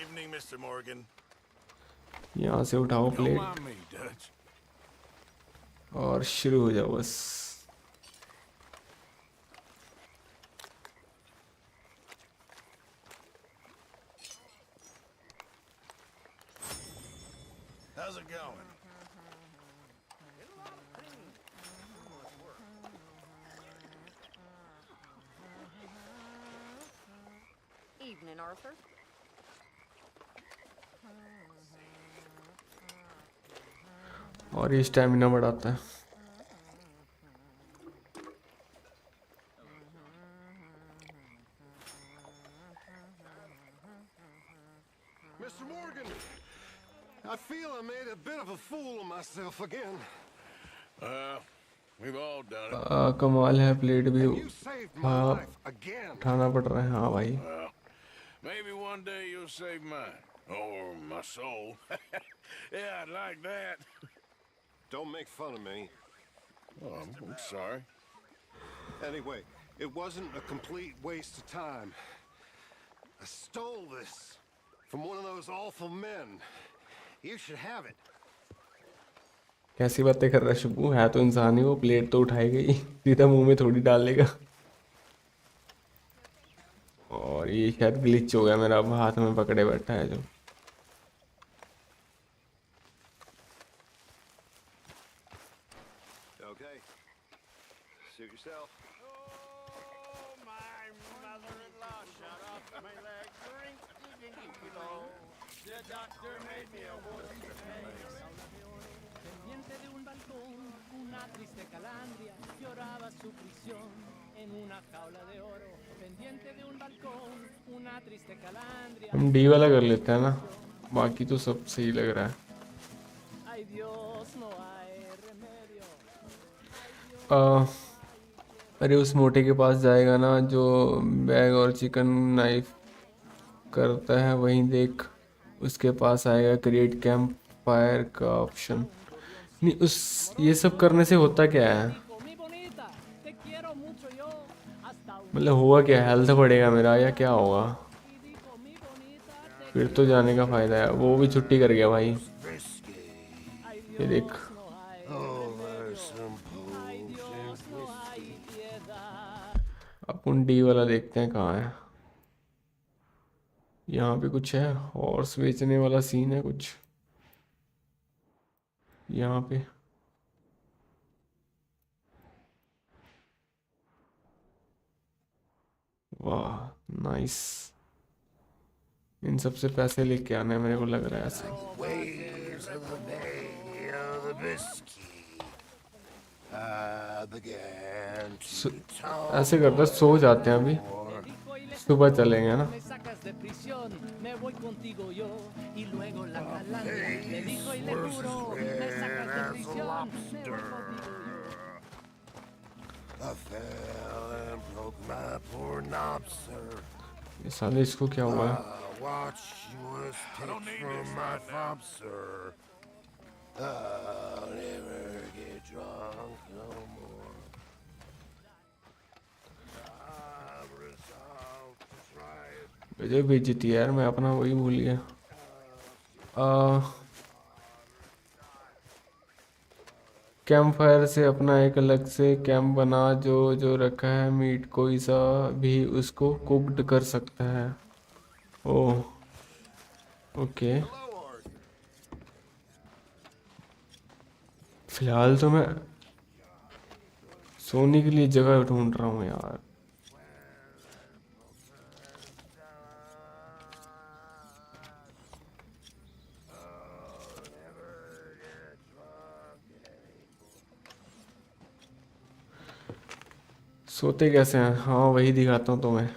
Evening, Mr. Morgan. यहाँ से उठाओ Don't plate mind me, Dutch. और शुरू हो जाओ बस। How's it going? Evening, Arthur. और ये स्टेमिना बढ़ाता है। Mr. Morgan, I feel I made a bit of a fool of myself again. We've all done it. कमाल है, प्लेट भी You saved my life again. उठाना पड़ रहा है। हाँ भाई, Well, maybe one day you'll save mine. Or my soul. Yeah, I'd like that. Don't make fun of me. Oh, I'm sorry. Anyway, it wasn't a complete waste of time. I stole this from one of those awful men. You should have it. कैसी बातें कर रहा है शुभू, है तो इंसान ही वो, plate तो उठाई गई, सीधा मुंह में थोड़ी डाल लेगा। और ये शायद ग्लिच हो गया मेरा, अब हाथ में पकड़े बैठा है जो। Okay. Suit yourself. Oh, my mother-in-law shut off my leg. The doctor made me a whoopee face. Pendiente de un balcón, una triste calandria lloraba su prisión en una jaula de oro. Pendiente de un balcón, una triste calandria. हम D वाला कर लेते हैं ना, बाकी तो सब सही लग रहा है। Ay Dios, no hay remedio. अरे उस मोटे के पास जाएगा ना जो बैग और चिकन नाइफ करता है, वहीं देख, उसके पास आएगा क्रिएट कैंप फायर का ऑप्शन। नहीं, उस ये सब करने से होता क्या है, Mi bonita, te quiero mucho yo. Hasta un मतलब हुआ क्या, हेल्थ बढ़ेगा मेरा या क्या होगा? y dijo mi bonita, te फिर तो जाने का फायदा है। वो भी छुट्टी कर गया भाई, ay ये देख। Dios, no hay remedio. Ay Dios, no hay piedad. अपन डी वाला देखते हैं कहाँ है। यहाँ पे कुछ है, हॉर्स बेचने वाला सीन है कुछ यहाँ पे। वाह नाइस, इन सब से पैसे लेके आने हैं मेरे को लग रहा है ऐसे। Waves of the Bay of the Biscay. I began to ऐसे करते सो जाते हैं, अभी सुबह चलेंगे ना। Me sacas de prisión, me voy contigo yo. Y luego la calandria le dijo y le juró, me sacas de prisión, me voy contigo yo. I fell and broke my poor knob, sir. ये साले इसको क्या हुआ है? Watch was taken from my fob, sir. I'll never get drunk no more. I've resolved to try it. मुझे बेइज्जती है यार, मैं अपना वही भूल गया। कैंप फायर से अपना एक अलग से कैंप बना, जो जो रखा है मीट कोई सा भी उसको कुक्ड कर सकता है। ओह ओके, फिलहाल तो मैं सोने के लिए जगह ढूंढ रहा हूँ यार। सोते कैसे हैं, हाँ वही दिखाता हूँ तुम्हें।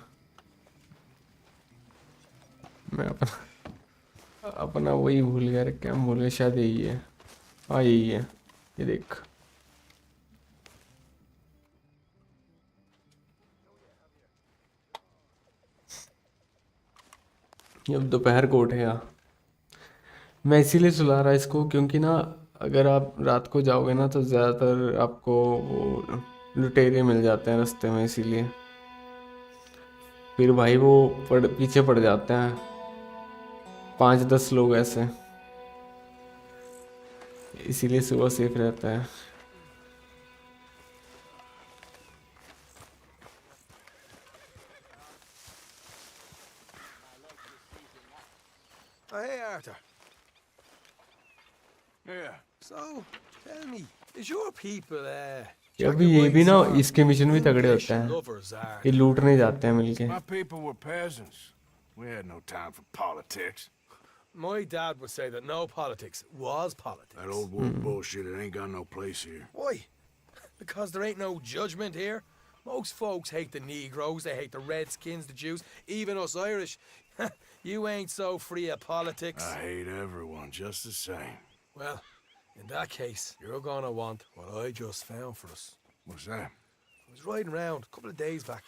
मैं अपना वही भूल गया, क्या भूल गया, शायद यही है। हाँ यही है, ये देख। अब दोपहर को उठेगा। मैं इसीलिए सुला रहा इसको क्योंकि ना अगर आप रात को जाओगे ना तो ज़्यादातर आपको वो लुटेरे मिल जाते हैं रास्ते में, इसीलिए फिर भाई वो पीछे पड़ जाते हैं 5-10 लोग ऐसे, इसीलिए सुबह सेफ रहता है। Oh, hey, Arthur. Yeah. So, tell me, is your people, अभी ये भी ना इसके मिशन भी तगड़े होते हैं, lovers, are ये लूटने जाते हैं मिलके। My people were peasants. We had no time for politics. My dad would say that no politics was politics. That old world bullshit, it ain't got no place here. Why? Because there ain't no judgment here. Most folks hate the Negroes, they hate the Redskins, the Jews, even us Irish. You ain't so free of politics. I hate everyone just the same. Well, in that case, you're gonna want what I just found for us. What's that? I was riding around a couple of days back.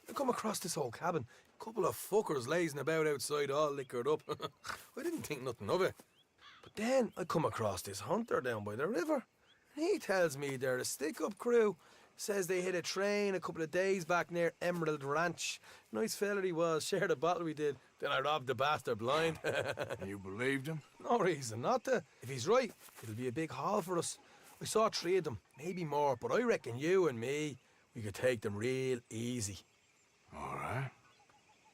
I come across this old cabin. A couple of fuckers lazing about outside all liquored up. I didn't think nothing of it. But then I come across this hunter down by the river. He tells me they're a stick-up crew. Says they hit a train a couple of days back near Emerald Ranch. Nice fella he was, shared a bottle we did. Then I robbed the bastard blind. You believed him? No reason not to. If he's right, it'll be a big haul for us. I saw 3 of them, maybe more, but I reckon you and me, we could take them real easy. All right.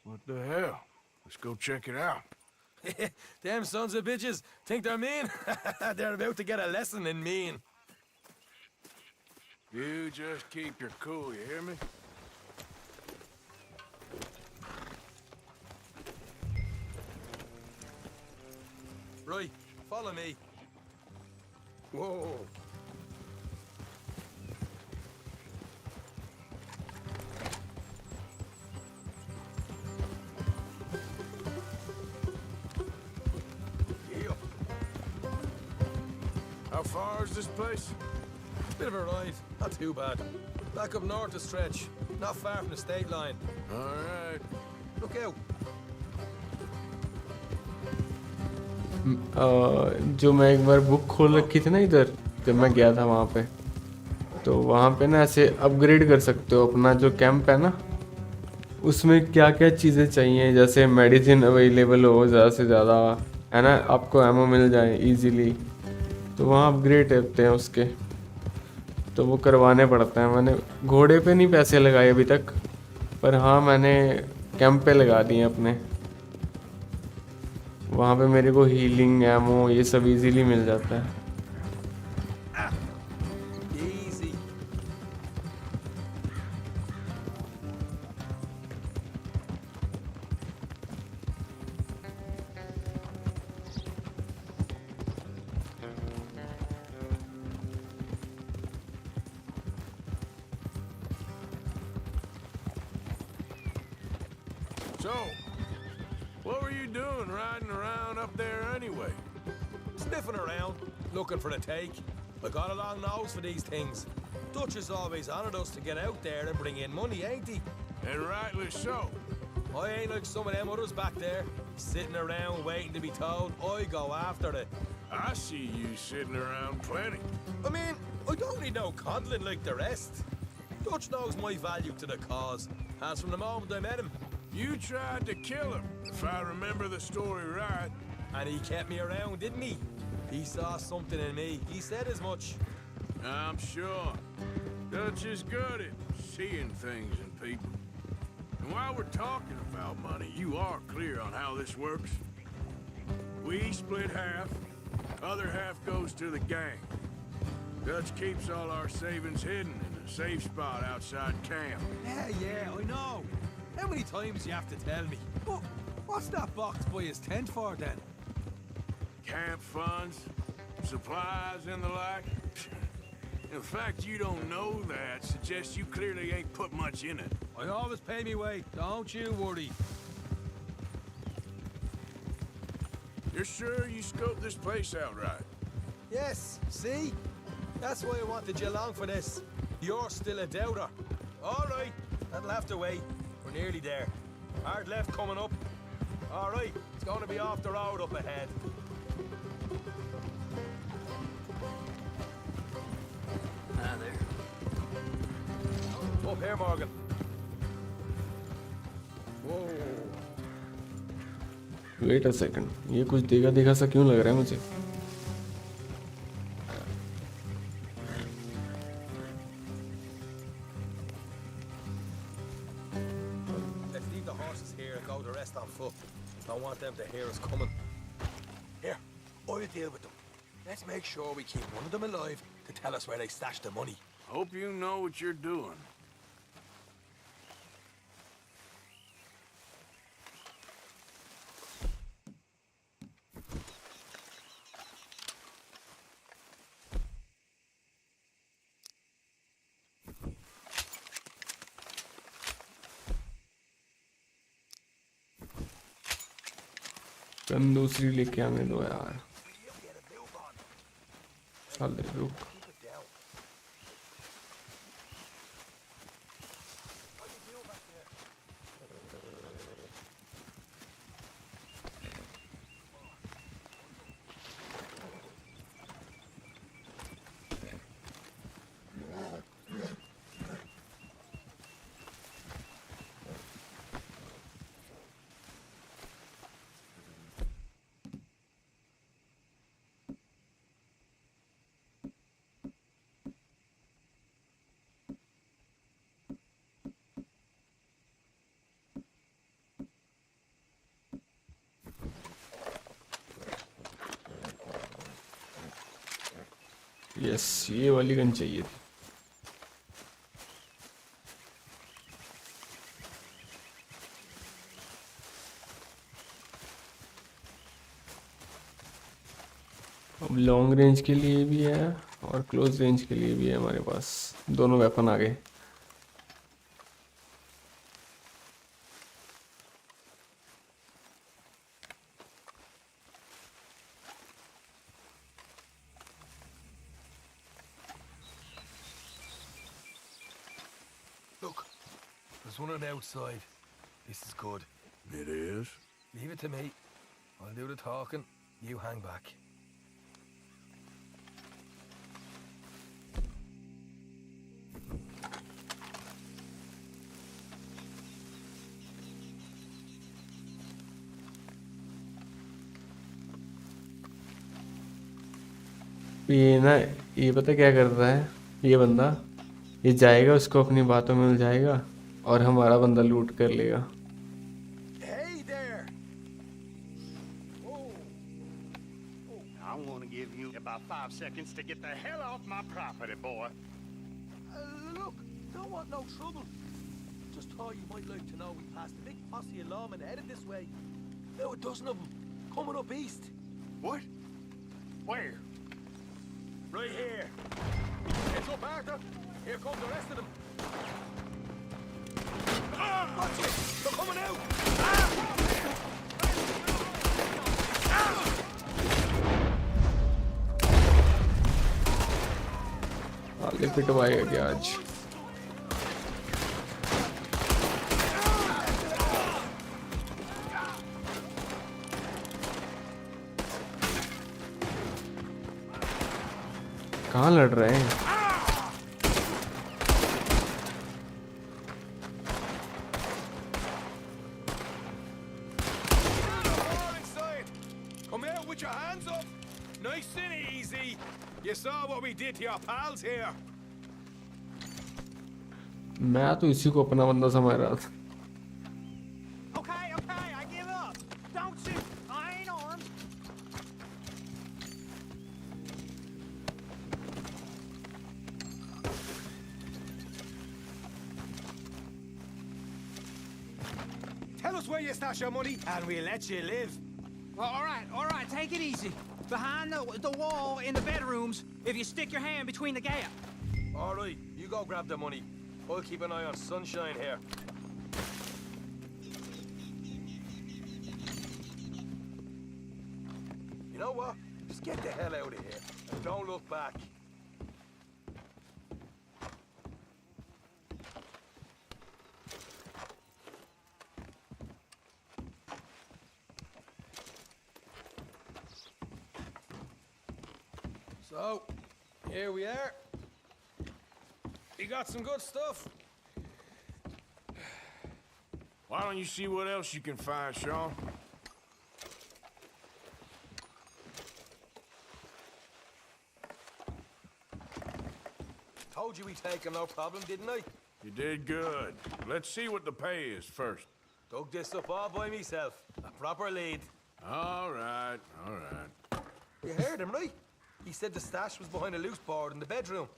What the hell? Let's go check it out. Them sons of bitches think they're mean. They're about to get a lesson in mean. You just keep your cool, you hear me? Right, follow me. Whoa. Yeah. How far is this place? Bit of a ride, not too bad. Back up north a stretch, not far from the state line. All right. Look out. जो मैं एक बार book खोल रखी थी ना इधर जब मैं गया था वहाँ पे, तो वहाँ पे ना ऐसे अपग्रेड कर सकते हो अपना जो कैंप है ना, उसमें क्या क्या चीज़ें चाहिए, जैसे मेडिसिन अवेलेबल हो ज़्यादा से ज़्यादा, है ना, आपको एमओ मिल जाए इजीली, तो वहाँ अपग्रेड होते हैं उसके, तो वो करवाने पड़ते हैं। मैंने घोड़े पे नहीं पैसे लगाए अभी तक, पर हाँ मैंने कैंप पे लगा दिए अपने, वहाँ पे मेरे को हीलिंग एमो ये सब इजीली मिल जाता है। Easy. So, what were you doing riding around up there anyway? Sniffing around, looking for the take. I got a long nose for these things. Dutch has always honoured us to get out there and bring in money, ain't he? And rightly so. I ain't like some of them others back there, sitting around waiting to be told. I go after it. I see you sitting around plenty. I mean, I don't need no coddling like the rest. Dutch knows my value to the cause, as from the moment I met him. You tried to kill him, if I remember the story right. And he kept me around, didn't he? He saw something in me. He said as much. I'm sure. Dutch is good at seeing things in people. And while we're talking about money, you are clear on how this works? We split half, other half goes to the gang. Dutch keeps all our savings hidden in a safe spot outside camp. Yeah, I know. How many times do you have to tell me? What's that box by his tent for then? Camp funds, supplies, and the like. The fact you don't know that suggests you clearly ain't put much in it. I always pay me way, don't you worry. You're sure you scoped this place out right? Yes, see? That's why I wanted you along for this. You're still a doubter. All right, that'll have to wait. We're nearly there. Hard left coming up. All right, it's going to be off the road up ahead. Ah, there. Up here, Morgan. Whoa. Wait a second, ये कुछ देखा देखा सा क्यों लग रहा है मुझे? Let's leave the horses here and go the rest on foot. Don't want them to hear us coming. Here, I'll deal with them. Let's make sure we keep one of them alive to tell us where they stashed the money. Hope you know what you're doing. Gun दूसरी लेके आने दो यार। चल रुक। Yes, ये वाली gun चाहिए थी। अब लॉन्ग रेंज के लिए भी है और क्लोज रेंज के लिए भी है हमारे पास, दोनों वेपन आ गए। Look, there's one on the outside. This is good. It is? Leave it to me. I'll do the talking. You hang back. ये ना, ये पता क्या कर रहा है ये बंदा? ये जाएगा, उसको अपनी बातों में उलझाएगा और हमारा बंदा लूट कर लेगा। Hey there! I want to give you about 5 seconds to get the hell off my property, boy. Look, don't want no trouble. Just thought you might like to know we passed a big posse of lawmen headed this way. About a dozen of them, coming up east. What? Where? Right here. Heads up, Arthur. Here comes the rest of them. Watch it! They're coming out! आगे पिटवाएगा क्या आज? कहाँ लड़ रहे हैं? Come out with your hands up. Nice and easy. You saw what we did to your pals here. मैं तो इसी को अपना बंदा समझ रहा था। Okay, I give up. Don't shoot. I ain't armed. Tell us where you stash your money, and we'll let you live. Well, all right, take it easy. Behind the wall in the bedrooms, if you stick your hand between the gap. All right, you go grab the money. I'll keep an eye on Sunshine here. You know what? Just get the hell out of here and don't look back. So, here we are. You got some good stuff. Why don't you see what else you can find, Sean? Told you we'd take him, no problem, didn't I? You did good. Let's see what the pay is first. Dug this up all by myself. A proper lead. All right, all right. You heard him, right? He said the stash was behind a loose board in the bedroom.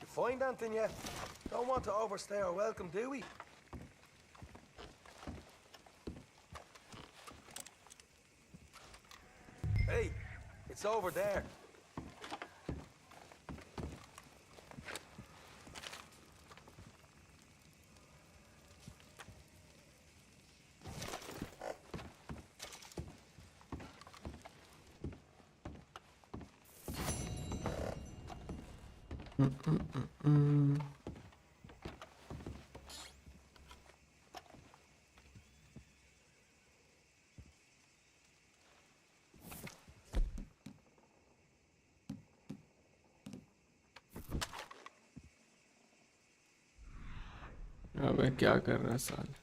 You find anything yet? Don't want to overstay our welcome, do we? Hey, it's over there. अबे क्या कर रहा है साल?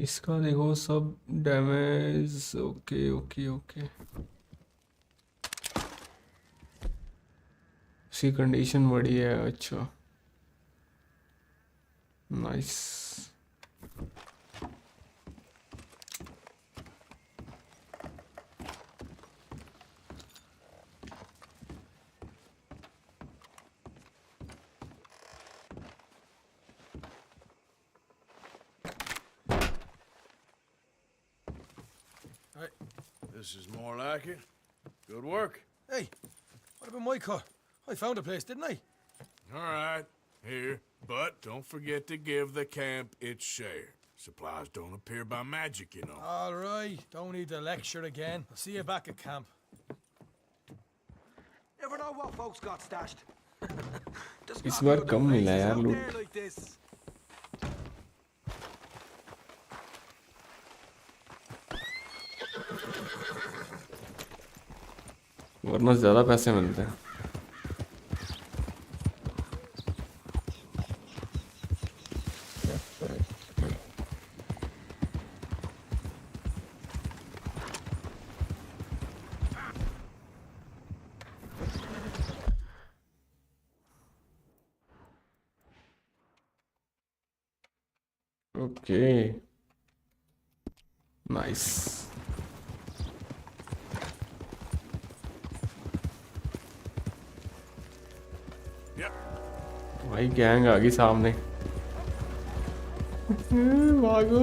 इसका देखो सब damage. Okay okay okay, उसकी कंडीशन बढ़िया है। अच्छा nice. This is more like it. Good work. Hey, what about my car? I found a place, didn't I? All right, here. But don't forget to give the camp its share. Supplies don't appear by magic, you know. All right, don't need the lecture again. I'll see you back at camp. Never know what folks got stashed. इस बार कम मिला यार लूट। Like this. वरना ज्यादा पैसे मिलते हैं। Okay nice. भाई गैंग आ गई सामने। भागो।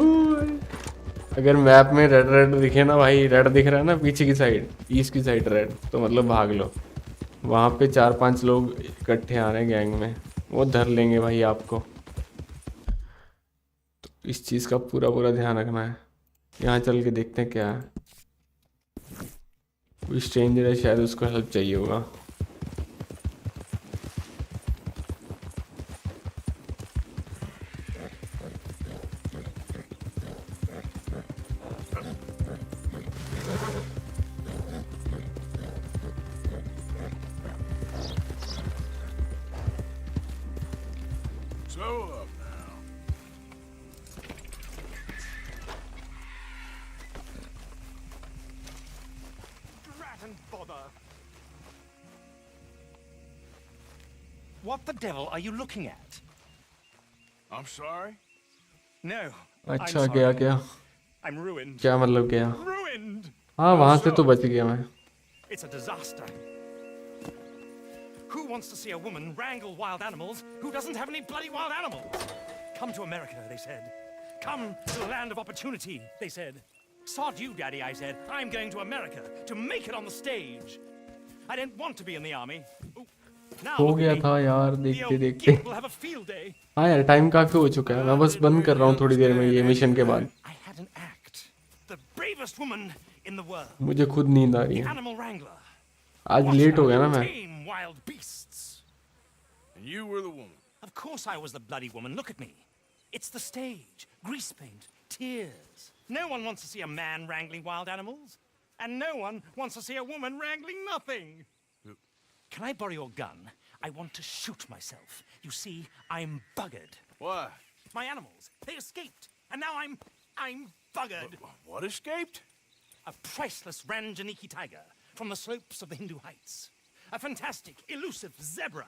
अगर मैप में रेड रेड दिखे ना भाई, रेड दिख रहा है ना पीछे की साइड, ईस्ट की साइड रेड, तो मतलब भाग लो। वहाँ पे 4-5 लोग इकट्ठे आ रहे हैं गैंग में, वो धर लेंगे भाई आपको। तो इस चीज़ का पूरा पूरा ध्यान रखना है। यहाँ चल के देखते हैं क्या है। कोई स्ट्रेंजर है, शायद उसको हेल्प चाहिए होगा। Slow up now. Drat and bother. What the devil are you looking at? I'm sorry? No. अच्छा गया क्या? I'm ruined. क्या मतलब गया? Ruined. हाँ वहाँ से तो बच गया मैं. It's a disaster. Who wants to see a woman wrangle wild animals who doesn't have any bloody wild animals? Come to America, they said. Come to the land of opportunity, they said. Sod you, Daddy, I said. I'm going to America to make it on the stage. I didn't want to be in the army. Now हो गया था यार देखते देखते. we'll have a field day. हाँ यार time काफी हो चुका है. मैं बस बंद कर रहा हूँ थोड़ी देर में ये मिशन के बाद. I had an act. The bravest woman in the world. मुझे खुद नींद आ रही The है. animal wrangler. आज लेट हो गया ना मैं. Tame wild beasts. And you were the woman. Of course I was the bloody woman. Look at me. It's the stage. Grease paint. Tears. No one wants to see a man wrangling wild animals. And no one wants to see a woman wrangling nothing. Can I borrow your gun? I want to shoot myself. You see, I'm buggered. Why? My animals, they escaped. And now I'm buggered. What escaped? A priceless Ranjaniki tiger from the slopes of the Hindu Heights. A fantastic, elusive zebra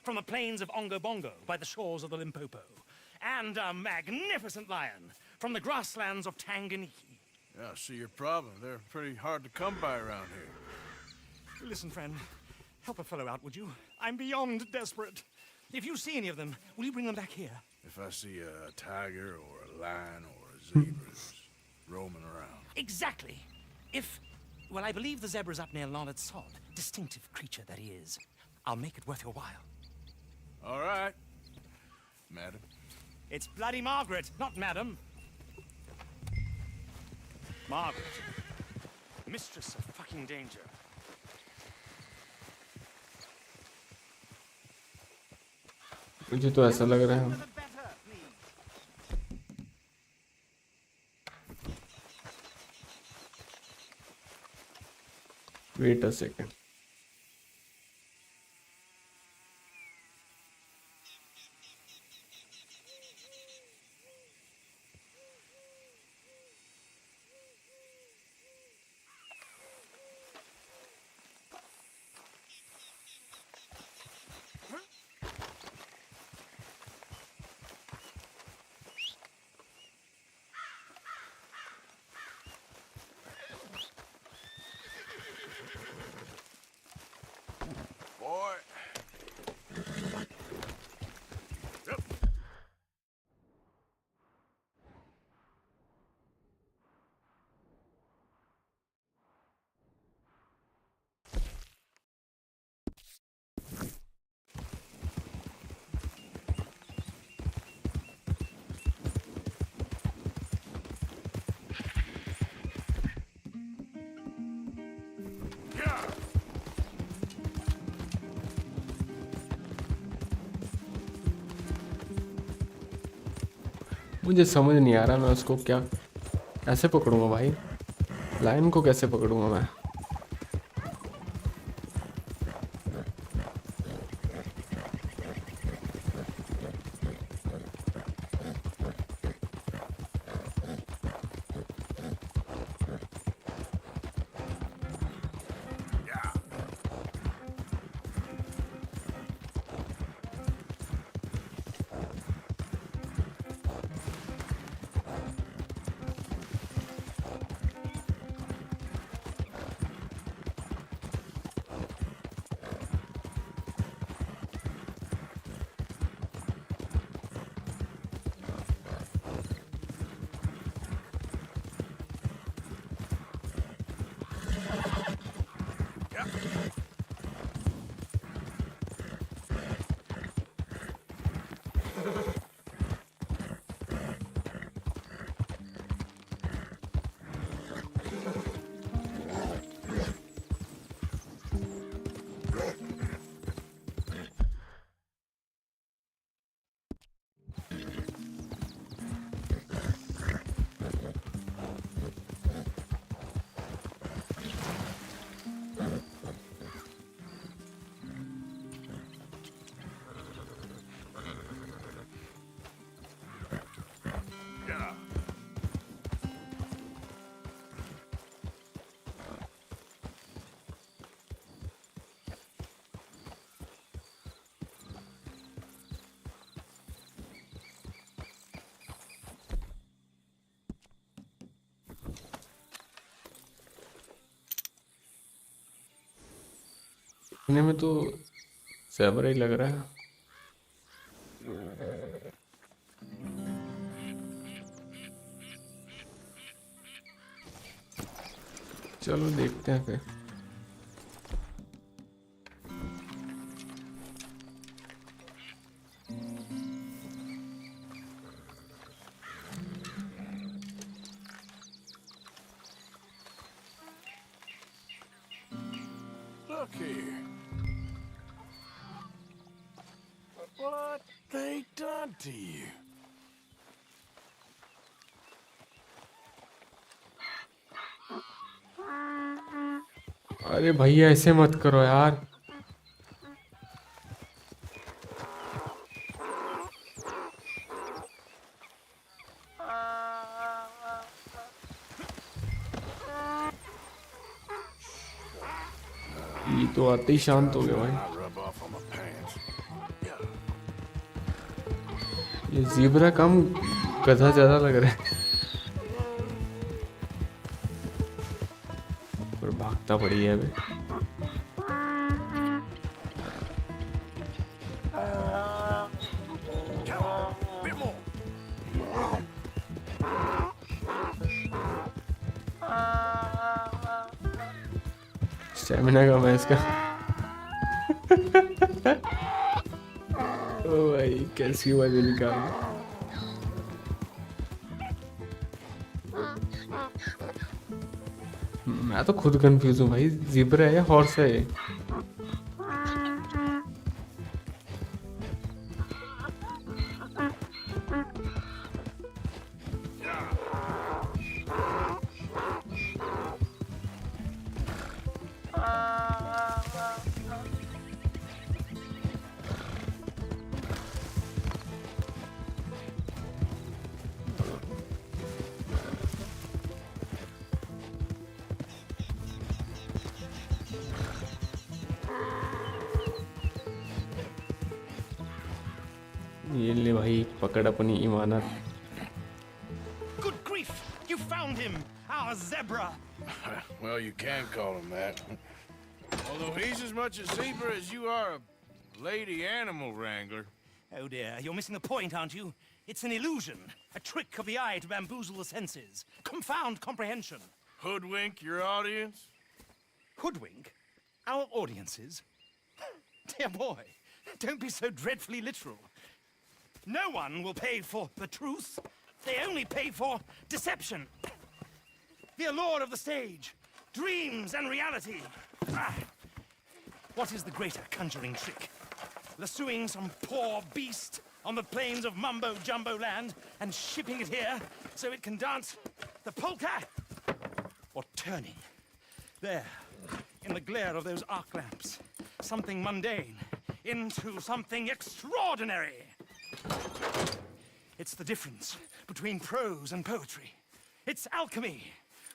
from the plains of Ongo Bongo by the shores of the Limpopo. And a magnificent lion from the grasslands of Tanganyika. Yeah, I see your problem. They're pretty hard to come by around here. Listen, friend. Help a fellow out, would you? I'm beyond desperate. If you see any of them, will you bring them back here? If I see a tiger or a lion or a zebra roaming around. Exactly. Well, I believe the zebra's up near Leonard Sod. Distinctive creature that he is. I'll make it worth your while. All right, madam. It's bloody Margaret, not madam. Margaret. Mistress of fucking danger. मुझे तो ऐसा लग रहा है. Wait a second. Boy. Yep. मुझे समझ नहीं आ रहा मैं उसको क्या कैसे पकड़ूंगा भाई. लाइन को कैसे पकड़ूंगा मैं. देखने में तो ज़ेब्रा ही लग रहा है। चलो देखते हैं फिर। Look here. What they done to you? अरे भैया ऐसे मत करो यार। ये तो आते ही शांत हो गया भाई। Rub off on my pants. ये ज़ेब्रा कम गधा ज़्यादा लग रहा है। पर भागता पड़ी है अभी। Come on, bit more. Stamina कम है इसका। ओ भाई कैसी आवाज निकाल। मैं तो खुद कंफ्यूज हूँ भाई, ज़ेब्रा है या हॉर्स है ये? ये ले भाई पकड़ अपनी इमानत। Good grief! You found him! Our zebra! Well, you can call him that. Although he's as much a zebra as you are a lady animal wrangler. Oh dear, you're missing the point, aren't you? It's an illusion. A trick of the eye to bamboozle the senses. Confound comprehension. Hoodwink your audience? Hoodwink? Our audiences? Dear boy, don't be so dreadfully literal. No one will pay for the truth. They only pay for deception. The allure of the stage, dreams and reality. Ah. What is the greater conjuring trick? Lassoing some poor beast on the plains of mumbo-jumbo land and shipping it here so it can dance the polka? Or turning, there, in the glare of those arc lamps, something mundane into something extraordinary? It's the difference between prose and poetry. It's alchemy.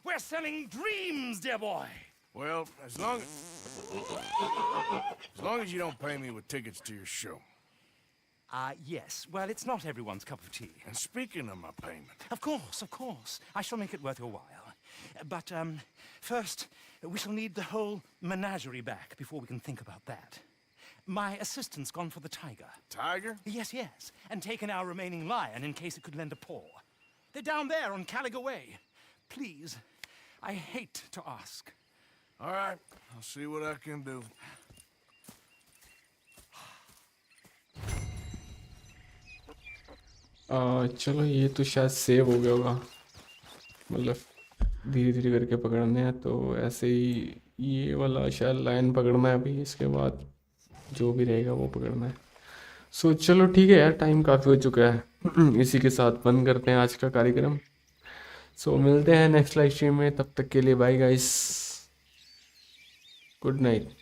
We're selling dreams, dear boy. Well, as long as you don't pay me with tickets to your show. Yes. Well, it's not everyone's cup of tea. And speaking of my payment. Of course, of course. I shall make it worth your while. But, first, we shall need the whole menagerie back before we can think about that. My assistant's gone for the tiger. Tiger? Yes, yes. And taken our remaining lion in case it could lend a paw. They're down there on Caliga Way. Please, I hate to ask. All right, I'll see what I can do. चलो ये तो शायद save हो गया होगा, मतलब धीरे धीरे करके पकड़ने हैं। तो ऐसे ही ये वाला शायद लाइन पकड़ना है अभी, इसके बाद जो भी रहेगा वो पकड़ना है। सो चलो ठीक है यार, टाइम काफ़ी हो चुका है। इसी के साथ बंद करते हैं आज का कार्यक्रम। सो मिलते हैं नेक्स्ट लाइव स्ट्रीम में, तब तक के लिए बाय गाइस, गुड नाइट।